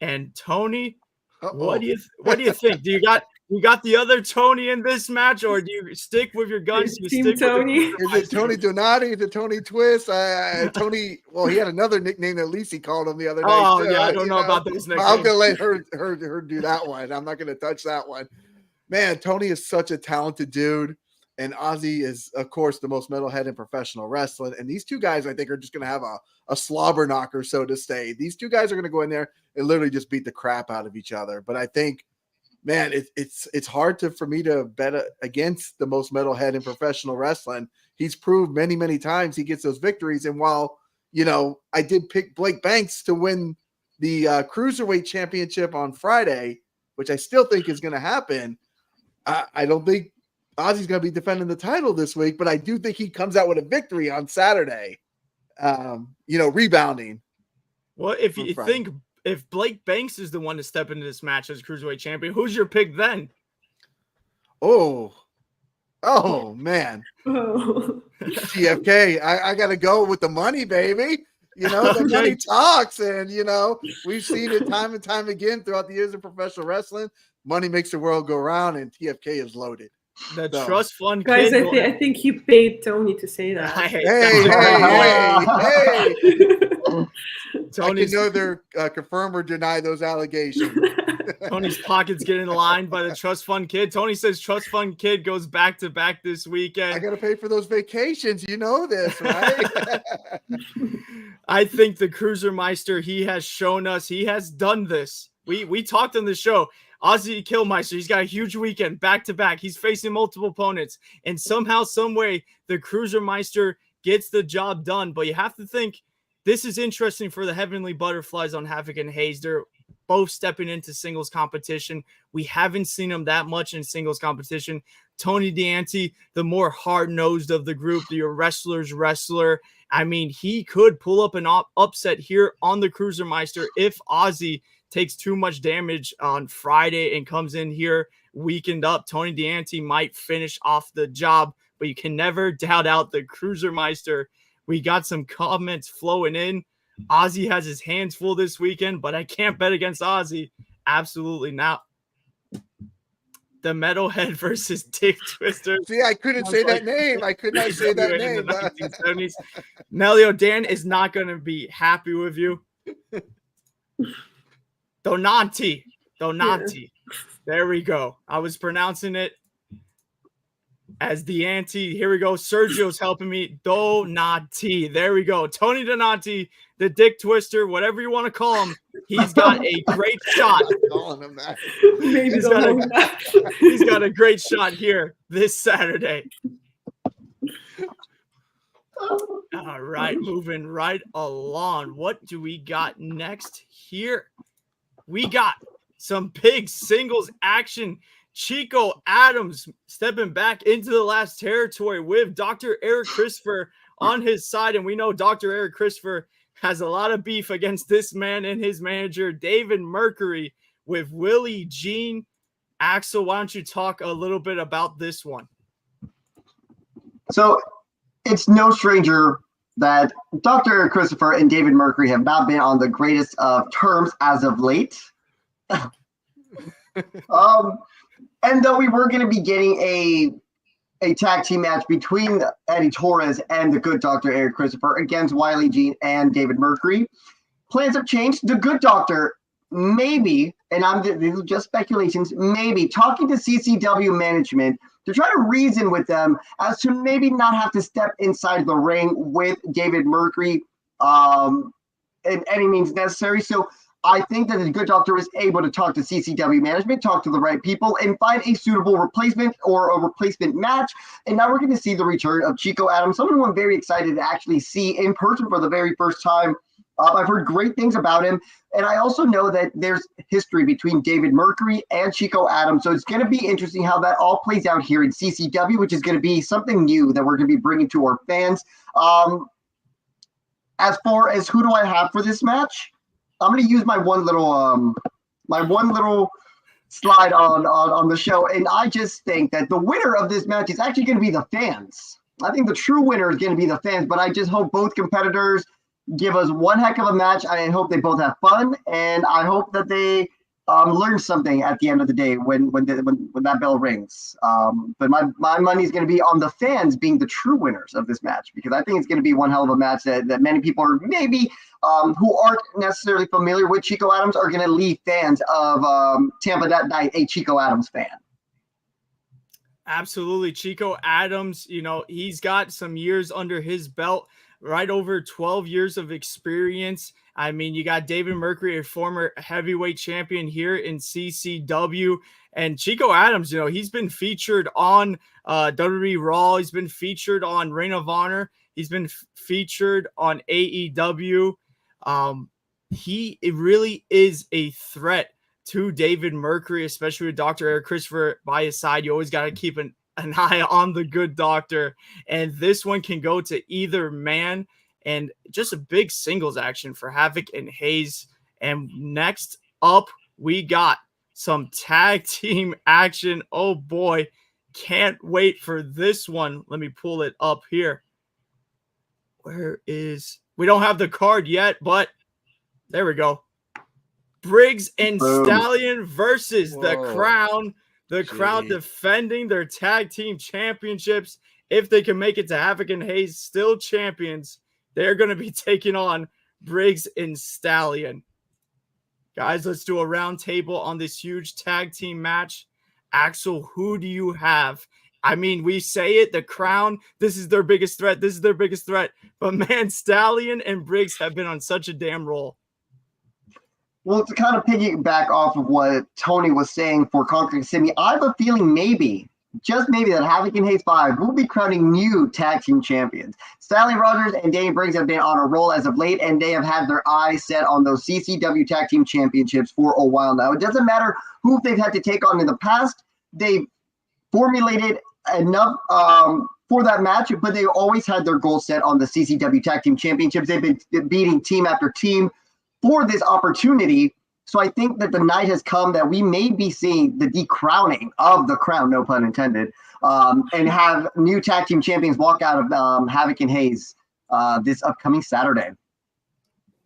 And Tony, what do you think? Do you got the other Tony in this match, or do you stick with your guns? Team Tony. Is it Tony Donati? Is it Tony Twist? Tony. Well, he had another nickname that Lisi called him the other day. Oh yeah, I don't know about those nicknames. I'm gonna let her do that one. I'm not gonna touch that one. Man, Tony is such a talented dude. And Aussie is, of course, the most metalhead in professional wrestling. And these two guys, I think, are just going to have a slobber knocker, so to say. These two guys are going to go in there and literally just beat the crap out of each other. But I think, man, it's hard for me to bet against the most metalhead in professional wrestling. He's proved many, many times he gets those victories. And while, I did pick Blake Banks to win the Cruiserweight Championship on Friday, which I still think is going to happen, I don't think Aussie's going to be defending the title this week, but I do think he comes out with a victory on Saturday, rebounding. Well, if you think if Blake Banks is the one to step into this match as Cruiserweight champion, who's your pick then? Oh, man. TFK, I got to go with the money, baby. The money talks, and, we've seen it time and time again throughout the years of professional wrestling. Money makes the world go round, and TFK is loaded. The trust fund guys, kid. I think he paid Tony to say that. Hey. Tony's I can neither confirm or deny those allegations. Tony's pockets get in line by the trust fund kid. Tony says trust fund kid goes back to back this weekend. I got to pay for those vacations. You know this, right? I think the Cruisermeister, he has shown us, he has done this. We talked on the show. Aussie Kilme, he's got a huge weekend back to back. He's facing multiple opponents, and somehow, some way, the Cruisermeister gets the job done. But you have to think this is interesting for the Heavenly Butterflies on Havoc and Hayes. They're both stepping into singles competition. We haven't seen them that much in singles competition. Tony Deonte, the more hard-nosed of the group, the wrestler's wrestler. I mean, he could pull up an upset here on the Cruisermeister if Aussie takes too much damage on Friday and comes in here weakened up. Tony Deonte might finish off the job, but you can never doubt out the Cruisermeister. We got some comments flowing in. Aussie has his hands full this weekend, but I can't bet against Aussie. Absolutely not. The Metalhead versus Dick Twister. See, I couldn't say that name. I could not say that name. In the 1970s. Melio, Dan is not going to be happy with you. Donati. There we go. I was pronouncing it as the ante. Here we go. Sergio's helping me. Donati. There we go. Tony Donati, the Dick Twister, whatever you want to call him. He's got a great shot. Calling him that. He's got a great shot here this Saturday. All right, moving right along. What do we got next here? We got some big singles action. Chico Adams stepping back into the last territory with Dr. Eric Christopher on his side. And we know Dr. Eric Christopher has a lot of beef against this man and his manager, David Mercury, with Willie Jean. Axel, why don't you talk a little bit about this one? So it's no stranger that Dr. Eric Christopher and David Mercury have not been on the greatest of terms as of late. And though we were going to be getting a tag team match between Eddie Torres and the good Dr. Eric Christopher against Wiley Jean and David Mercury, plans have changed. The good doctor maybe, and these are just speculations, maybe talking to CCW management to try to reason with them as to maybe not have to step inside the ring with David Mercury in any means necessary. So I think that the good doctor is able to talk to CCW management, talk to the right people, and find a suitable replacement or a replacement match. And now we're going to see the return of Chico Adams, someone who I'm very excited to actually see in person for the very first time. I've heard great things about him. And I also know that there's history between David Mercury and Chico Adams. So it's going to be interesting how that all plays out here in CCW, which is going to be something new that we're going to be bringing to our fans. As far as who do I have for this match, I'm going to use my one little slide on the show. And I just think that the winner of this match is actually going to be the fans. I think the true winner is going to be the fans, but I just hope both competitors give us one heck of a match. I hope they both have fun, and I hope that they learn something at the end of the day when that bell rings. But my money is going to be on the fans being the true winners of this match, because I think it's going to be one hell of a match that many people are maybe who aren't necessarily familiar with Chico Adams are going to leave fans of Tampa that night a Chico Adams fan. Absolutely. Chico Adams, he's got some years under his belt, right over 12 years of experience. I mean, you got David Mercury, a former heavyweight champion here in CCW. And Chico Adams, he's been featured on WWE Raw. He's been featured on Ring of Honor. He's been featured on AEW. He really is a threat to David Mercury, especially with Dr. Eric Christopher by his side. You always got to keep an eye on the good doctor. And this one can go to either man. And just a big singles action for Havoc and Hayes. And next up, we got some tag team action. Oh boy, can't wait for this one. Let me pull it up here. We don't have the card yet, but there we go. Briggs and Stallion versus the Crown. The Crown defending their tag team championships. If they can make it to Havoc and Hayes, still champions, they're going to be taking on Briggs and Stallion. Guys, let's do a round table on this huge tag team match. Axel, who do you have? I mean, we say it, the Crown, this is their biggest threat. This is their biggest threat. But man, Stallion and Briggs have been on such a damn roll. Well, to kind of piggyback off of what Tony was saying for Conquering Sydney, I have a feeling maybe, just maybe, that Havoc and Hayes 5 will be crowning new tag team champions. Stallion Rogers and Danny Briggs have been on a roll as of late, and they have had their eyes set on those CCW tag team championships for a while now. It doesn't matter who they've had to take on in the past. They've formulated enough for that match, but they always had their goals set on the CCW tag team championships. They've been beating team after team for this opportunity. So I think that the night has come that we may be seeing the decrowning of the Crown, no pun intended, and have new tag team champions walk out of Havoc and Hayes this upcoming Saturday.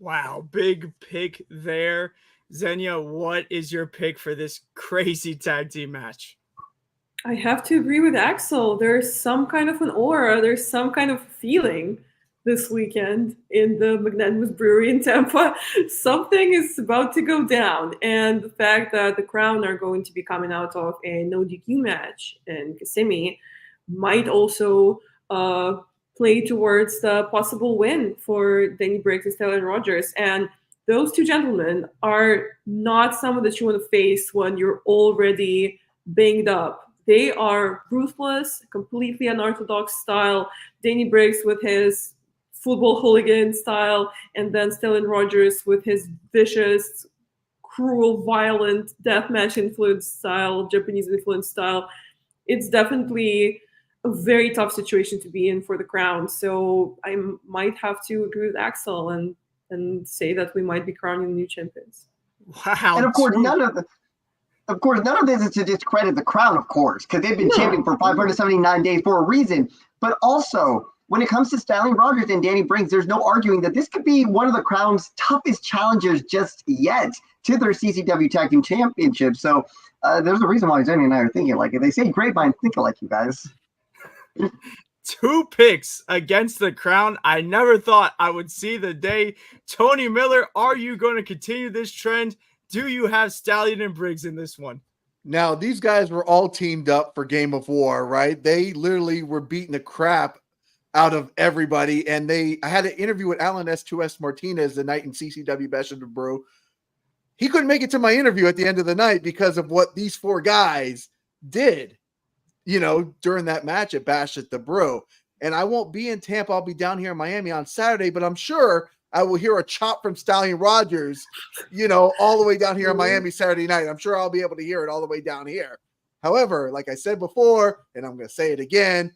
Wow, big pick there. Xenia, what is your pick for this crazy tag team match? I have to agree with Axel. There's some kind of an aura, there's some kind of feeling this weekend in the Magnanimous Brewery in Tampa. Something is about to go down. And the fact that the Crown are going to be coming out of a no DQ match in Kissimmee might also play towards the possible win for Danny Briggs and Stallion Rogers. And those two gentlemen are not someone that you want to face when you're already banged up. They are ruthless, completely unorthodox style. Danny Briggs with his football hooligan style, and then Stallion Rogers with his vicious, cruel, violent, deathmatch influence style, Japanese influence style. It's definitely a very tough situation to be in for the Crown. So I might have to agree with Axel and say that we might be crowning new champions. Wow. And of course, none of this is to discredit the Crown, of course, because they've been champion for 579 days for a reason. But also, when it comes to Stallion Rogers and Danny Briggs, there's no arguing that this could be one of the Crown's toughest challengers just yet to their CCW Tag Team Championship. So there's a reason why Jenny and I are thinking like it. They say grapevine, thinking like you guys. 2 picks against the Crown. I never thought I would see the day. Tony Miller, are you going to continue this trend? Do you have Stallion and Briggs in this one? Now, these guys were all teamed up for Game of War, right? They literally were beating the crap out of everybody. And I had an interview with Alan S2S Martinez the night in CCW Bash of the Brew. He couldn't make it to my interview at the end of the night because of what these 4 guys did, during that match at Bash at the Brew. And I won't be in Tampa. I'll be down here in Miami on Saturday, but I'm sure I will hear a chop from Stallion Rogers, all the way down here in Miami Saturday night. I'm sure I'll be able to hear it all the way down here. However, like I said before, and I'm going to say it again,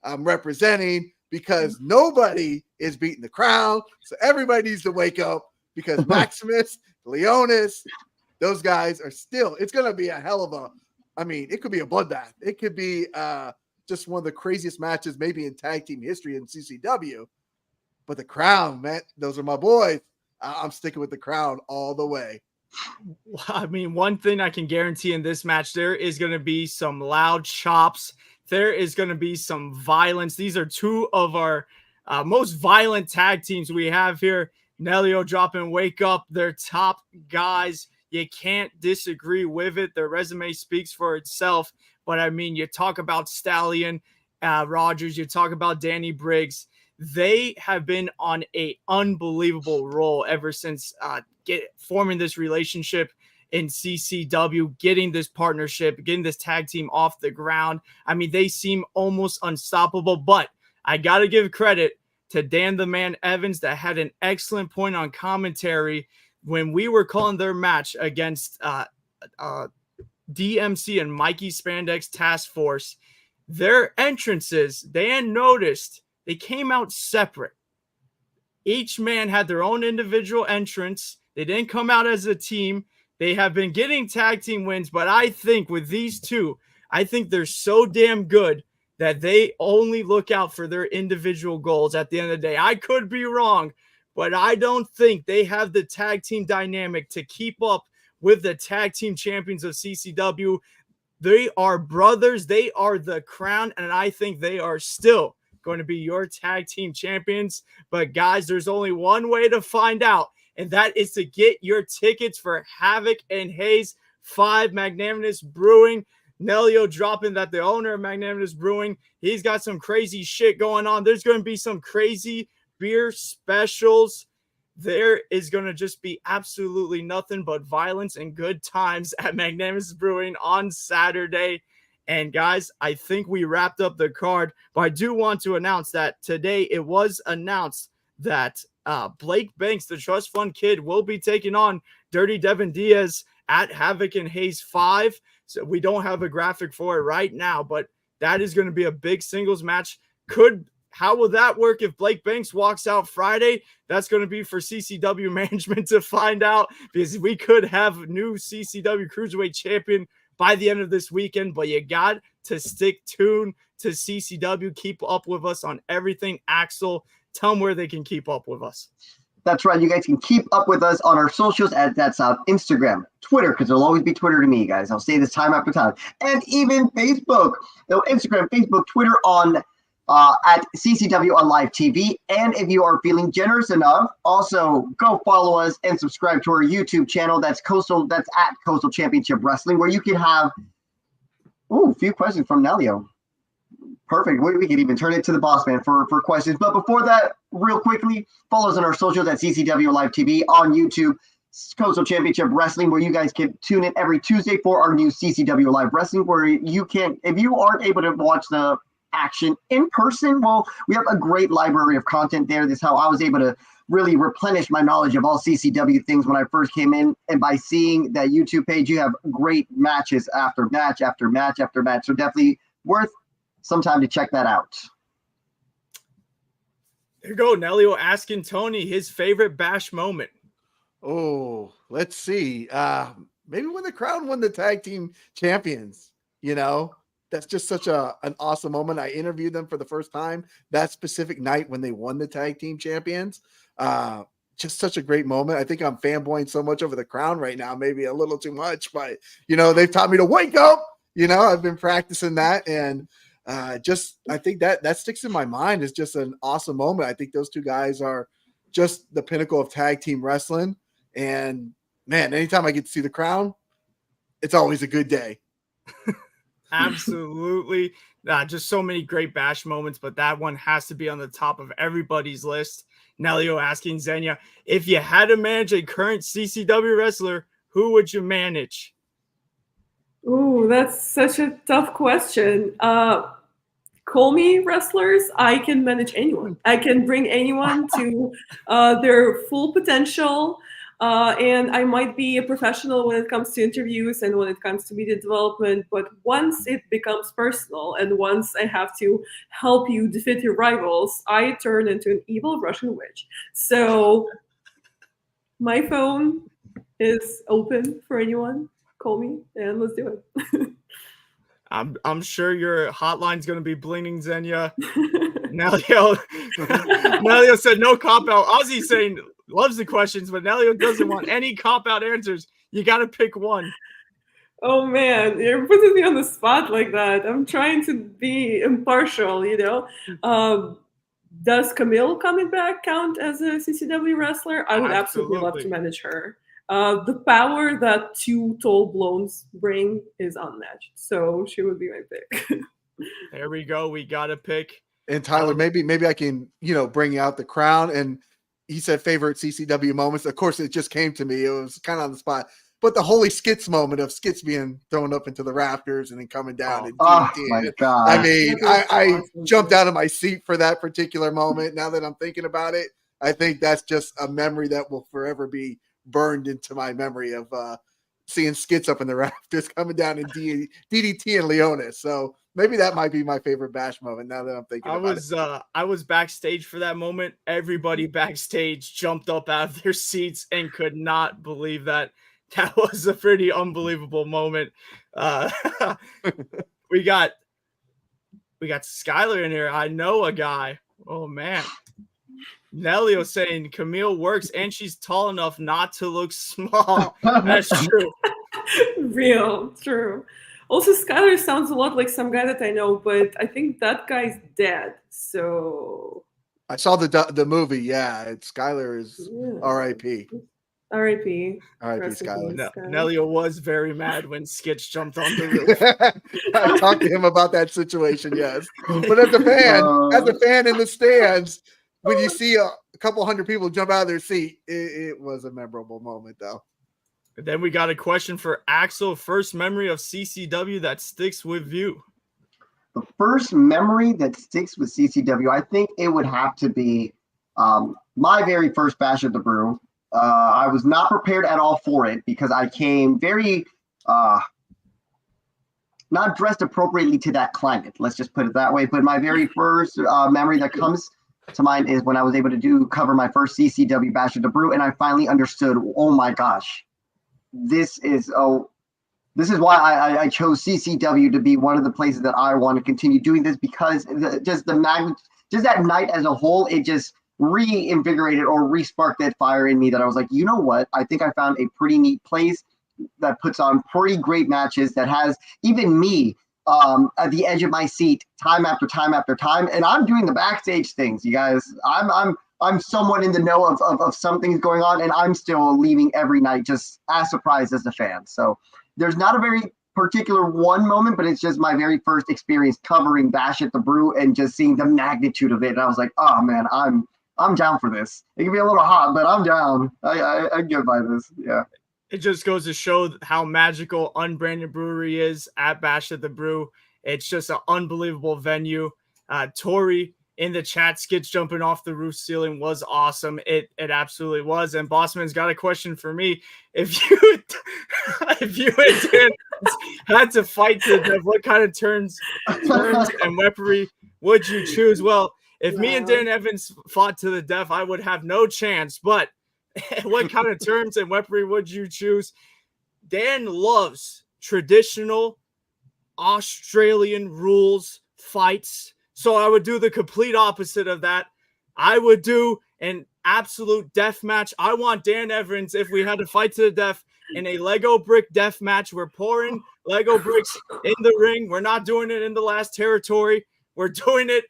I'm representing because nobody is beating the Crown. So everybody needs to wake up because Maximus, Leonis, those guys are still, it's going to be a hell of it could be a bloodbath. It could be just one of the craziest matches maybe in tag team history in CCW. But the Crown, man, those are my boys. I'm sticking with the Crown all the way. One thing I can guarantee in this match, there is going to be some loud chops. There is going to be some violence. These are 2 of our most violent tag teams we have here. Nelio dropping Wake Up. They're top guys. You can't disagree with it. Their resume speaks for itself. But, you talk about Stallion Rogers. You talk about Danny Briggs. They have been on an unbelievable roll ever since forming this relationship in CCW, getting this partnership, getting this tag team off the ground. They seem almost unstoppable, but I got to give credit to Dan the Man Evans that had an excellent point on commentary when we were calling their match against DMC and Mikey Spandex Task Force. Their entrances, Dan noticed, they came out separate. Each man had their own individual entrance. They didn't come out as a team. They have been getting tag team wins, but I think with these 2, I think they're so damn good that they only look out for their individual goals at the end of the day. I could be wrong, but I don't think they have the tag team dynamic to keep up with the tag team champions of CCW. They are brothers. They are the Crown, and I think they are still going to be your tag team champions. But guys, there's only one way to find out, and that is to get your tickets for Havoc and Hayes 5 Magnanimous Brewing. Nelio dropping that the owner of Magnanimous Brewing, he's got some crazy shit going on. There's going to be some crazy beer specials. There is going to just be absolutely nothing but violence and good times at Magnanimous Brewing on Saturday. And guys, I think we wrapped up the card, but I do want to announce that today it was announced that Blake Banks, the Trust Fund Kid, will be taking on Dirty Devin Diaz at Havoc and Hayes 5. So we don't have a graphic for it right now, but that is going to be a big singles match. How will that work if Blake Banks walks out Friday? That's going to be for CCW management to find out, because we could have new CCW Cruiserweight champion by the end of this weekend, but you got to stick tuned to CCW. Keep up with us on everything. Axel, tell them where they can keep up with us. That's right. You guys can keep up with us on our socials that's Instagram, Twitter, because there'll always be Twitter to me, guys. I'll say this time after time. And even Facebook. So Instagram, Facebook, Twitter on at CCW on Live TV. And if you are feeling generous enough, also go follow us and subscribe to our YouTube channel. That's at Coastal Championship Wrestling, where you can have a few questions from Nelio. Perfect. We can even turn it to the boss man for questions. But before that, real quickly, follow us on our socials at CCW Live TV on YouTube, Coastal Championship Wrestling, where you guys can tune in every Tuesday for our new CCW Live Wrestling, where you can, if you aren't able to watch the action in person, well, we have a great library of content there. This is how I was able to really replenish my knowledge of all CCW things when I first came in. And by seeing that YouTube page, you have great matches after match after match after match. So definitely worth some time to check that out. There you go. Nelio asking Tony his favorite Bash moment. Oh, let's see. Maybe when the Crown won the tag team champions, that's just such an awesome moment. I interviewed them for the first time that specific night when they won the tag team champions. Just such a great moment. I think I'm fanboying so much over the Crown right now, maybe a little too much, but they've taught me to wake up. I've been practicing that, and I think that sticks in my mind. Is just an awesome moment. I think those two guys are just the pinnacle of tag team wrestling. And man, anytime I get to see the Crown, it's always a good day. Absolutely. Just so many great Bash moments, but that one has to be on the top of everybody's list. Nelio asking Xenia, if you had to manage a current CCW wrestler, who would you manage? Ooh, that's such a tough question. Call me wrestlers. I can manage anyone. I can bring anyone to their full potential. And I might be a professional when it comes to interviews and when it comes to media development. But once it becomes personal and once I have to help you defeat your rivals, I turn into an evil Russian witch. So my phone is open for anyone. Call me and let's do it. I'm sure your hotline's going to be blinging, Xenia. Nelio said no cop out. Aussie saying loves the questions, but Nelio doesn't want any cop out answers. You got to pick one. Oh man, you're putting me on the spot like that. I'm trying to be impartial, Does Camille coming back count as a CCW wrestler? I would absolutely love to manage her. The power that two tall blondes bring is unmatched. So she would be my pick. There we go. We got to pick. And Tyler, maybe I can, bring out the Crown. And he said favorite CCW moments. Of course, it just came to me. It was kind of on the spot. But the holy Skits moment of Skits being thrown up into the rafters and then coming down. Oh my God. I mean, I jumped out of my seat for that particular moment. Now that I'm thinking about it, I think that's just a memory that will forever be burned into my memory of seeing Skits up in the rafters coming down in DDT and Leonis. So maybe that might be my favorite Bash moment now that I'm thinking about it. I was backstage for that moment. Everybody backstage jumped up out of their seats and could not believe that. That was a pretty unbelievable moment. We got Skylar in here. I know a guy. Oh man. Nelio saying Camille works and she's tall enough not to look small. That's true. Real, true. Also, Skylar sounds a lot like some guy that I know, but I think that guy's dead. So I saw the movie. Yeah, Skylar is R.I.P. R.I.P. R.I.P. Skylar. Nelio was very mad when Skits jumped on the roof. I talked to him about that situation, yes. But as a fan in the stands, when you see a couple hundred people jump out of their seat, it was a memorable moment, though. And then we got a question for Axel. First memory of CCW that sticks with you. The first memory that sticks with CCW, I think it would have to be my very first Bash at the Brew. I was not prepared at all for it because I came very not dressed appropriately to that climate. Let's just put it that way. But my very first memory that comes to mind is when I was able to cover my first CCW Bash at the Brew, and I finally understood, oh my gosh, this is why I chose CCW to be one of the places that I want to continue doing this, because just that night as a whole, it just reinvigorated or re-sparked that fire in me that I was like, you know what? I think I found a pretty neat place that puts on pretty great matches that has even me at the edge of my seat time after time after time. And I'm doing the backstage things, you guys. I'm somewhat in the know of some things going on, and I'm still leaving every night just as surprised as a fan. So there's not a very particular one moment, but it's just my very first experience covering Bash at the Brew and just seeing the magnitude of it. And I was like, oh man, I'm down for this. It can be a little hot, but I'm down. I get by this. Yeah. It just goes to show how magical Unbranded Brewery is at Bash at the Brew. It's just an unbelievable venue. Tori in the chat, skits jumping off the roof ceiling was awesome. It absolutely was. And Bossman's got a question for me. If you and Dan had to fight to the death, what kind of terms and weaponry would you choose? Well, if me and Dan Evans fought to the death, I would have no chance. But what kind of terms and weaponry would you choose? Dan loves traditional Australian rules fights. So I would do the complete opposite of that. I would do an absolute death match. I want Dan Evans, if we had to fight to the death, in a Lego brick death match. We're pouring Lego bricks in the ring. We're not doing it in the last territory. We're doing it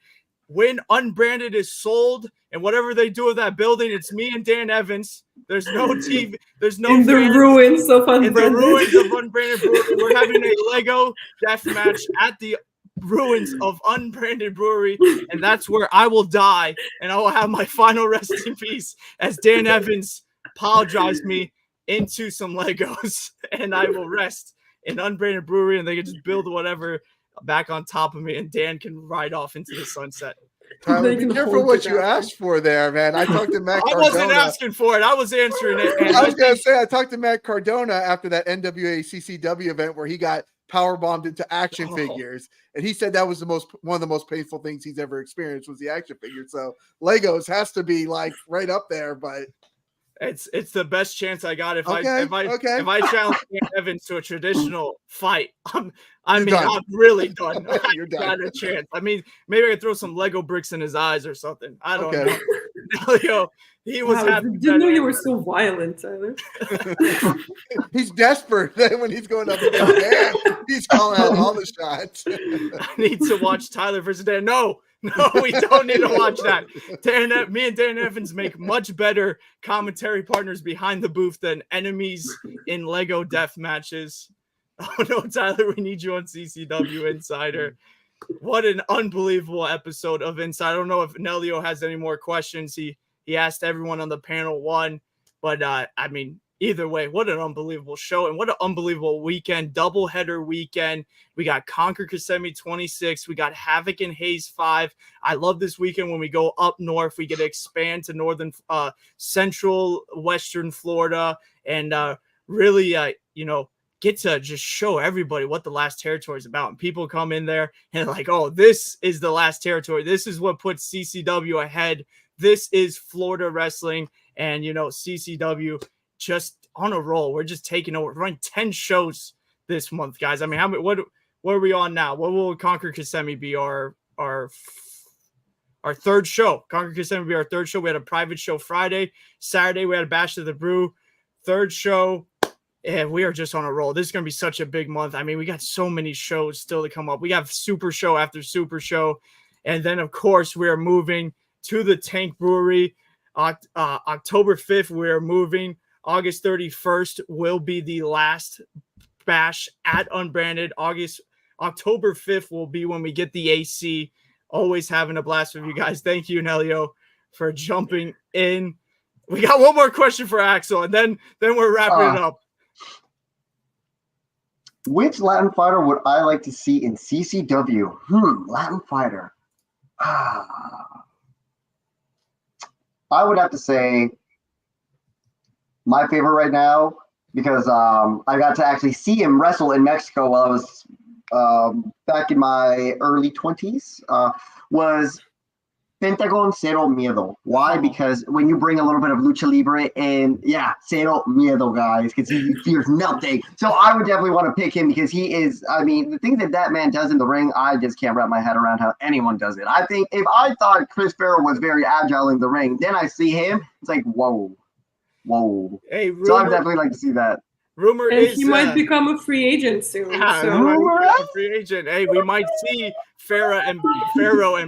when Unbranded is sold, and whatever they do with that building, it's me and Dan Evans. There's no TV. There's no in the fans. ruins of Unbranded. In the ruins of Unbranded Brewery. We're having a Lego death match at the ruins of Unbranded Brewery, and that's where I will die, and I will have my final rest in peace as Dan Evans apologized me into some Legos, and I will rest in Unbranded Brewery, and they can just build whatever back on top of me, and Dan can ride off into the sunset. Tyler, be careful what you asked for there, man. I talked to Matt Cardona. I wasn't asking for it. I was answering it. And I was going to say, I talked to Matt Cardona after that NWA CCW event where he got power bombed into action figures, and he said that was one of the most painful things he's ever experienced was the action figure. So Legos has to be like right up there, but it's the best chance I got. If I challenge Dan Evans to a traditional fight, I'm really done. You're done. Not a chance. I mean, maybe I could throw some Lego bricks in his eyes or something. I don't know. Elio, he was happy. Didn't know you were so violent, Tyler. He's desperate when he's going up against Dan. He's calling out all the shots. I need to watch Tyler versus Dan. No, we don't need to watch that. Me and Dan Evans make much better commentary partners behind the booth than enemies in Lego death matches. Oh no, Tyler, we need you on CCW Insider. What an unbelievable episode of Insider. I don't know if Nelio has any more questions. He asked everyone on the panel one, but I mean, either way, what an unbelievable show and what an unbelievable weekend, doubleheader weekend. We got Conquer Kissimmee 26. We got Havoc and Hayes 5. I love this weekend when we go up north. We get to expand to northern, central, western Florida, and really, get to just show everybody what the last territory is about. And people come in there and like, oh, this is the last territory. This is what puts CCW ahead. This is Florida wrestling. And, CCW just on a roll. We're just taking over. We're running 10 shows this month, guys. I mean, what are we on now? What will Conquer Kissimmee be our third show? Conquer Kissimmee will be our third show. We had a private show Friday. Saturday, we had a Bash of the Brew. Third show. And we are just on a roll. This is going to be such a big month. I mean, we got so many shows still to come up. We have Super Show after Super Show. And then, of course, we are moving to the Tank Brewery. October 5th, we are moving. August 31st will be the last bash at Unbranded. October 5th will be when we get the AC. Always having a blast with you guys. Thank you, Nelio, for jumping in. We got one more question for Axel, and then we're wrapping it up. Which Latin fighter would I like to see in CCW? Latin fighter. I would have to say my favorite right now, because I got to actually see him wrestle in Mexico while I was back in my early 20s, was Pentagon Cero Miedo. Why? Because when you bring a little bit of lucha libre in, Cero Miedo, guys, because he fears nothing. So I would definitely want to pick him because he is, I mean, the things that man does in the ring, I just can't wrap my head around how anyone does it. I think if I thought Chris Farrow was very agile in the ring, then I see him, it's like, whoa. Hey, So I'd definitely like to see that. Rumor and is he might become a free agent soon. A free agent. Hey, we might see Pharaoh and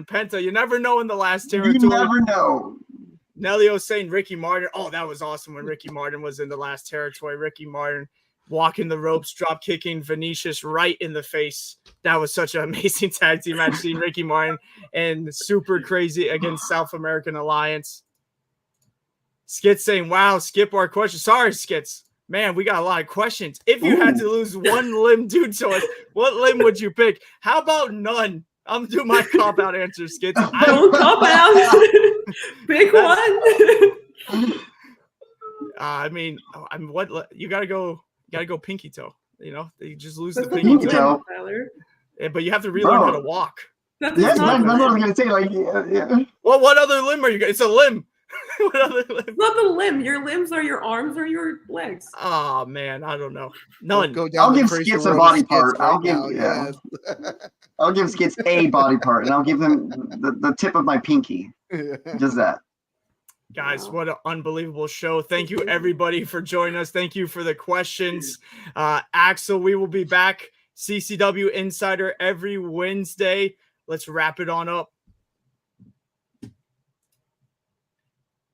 Penta. You never know in the last territory. You never know. Nelio saying Ricky Martin. Oh, that was awesome when Ricky Martin was in the last territory. Ricky Martin walking the ropes, drop kicking Vinicius right in the face. That was such an amazing tag team match. Seeing Ricky Martin and Super Crazy against South American Alliance. Skits saying, wow, skip our question. Sorry, Skits. Man, we got a lot of questions. If you had to lose one limb due to us, what limb would you pick? How about none? I'm going to do my cop-out answer, Skits. Don't cop out. Pick one. I mean, what you got to go pinky toe. You know, you just lose the pinky toe. Yeah, but you have to relearn how to walk. That's what I was going to say. Like, yeah. Well, what other limb are you going to? It's a limb. What other limb? It's not the limb. Your limbs are your arms or your legs. Oh man, I don't know. None. I'll give Skits a body part. I'll give Skits a body part, and I'll give him the tip of my pinky. Just that. Guys, what an unbelievable show. Thank you, everybody, for joining us. Thank you for the questions. Axel, we will be back. CCW Insider every Wednesday. Let's wrap it on up.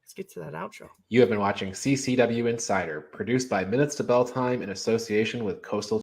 Let's get to that outro. You have been watching CCW Insider, produced by Minutes to Bell Time in association with Coastal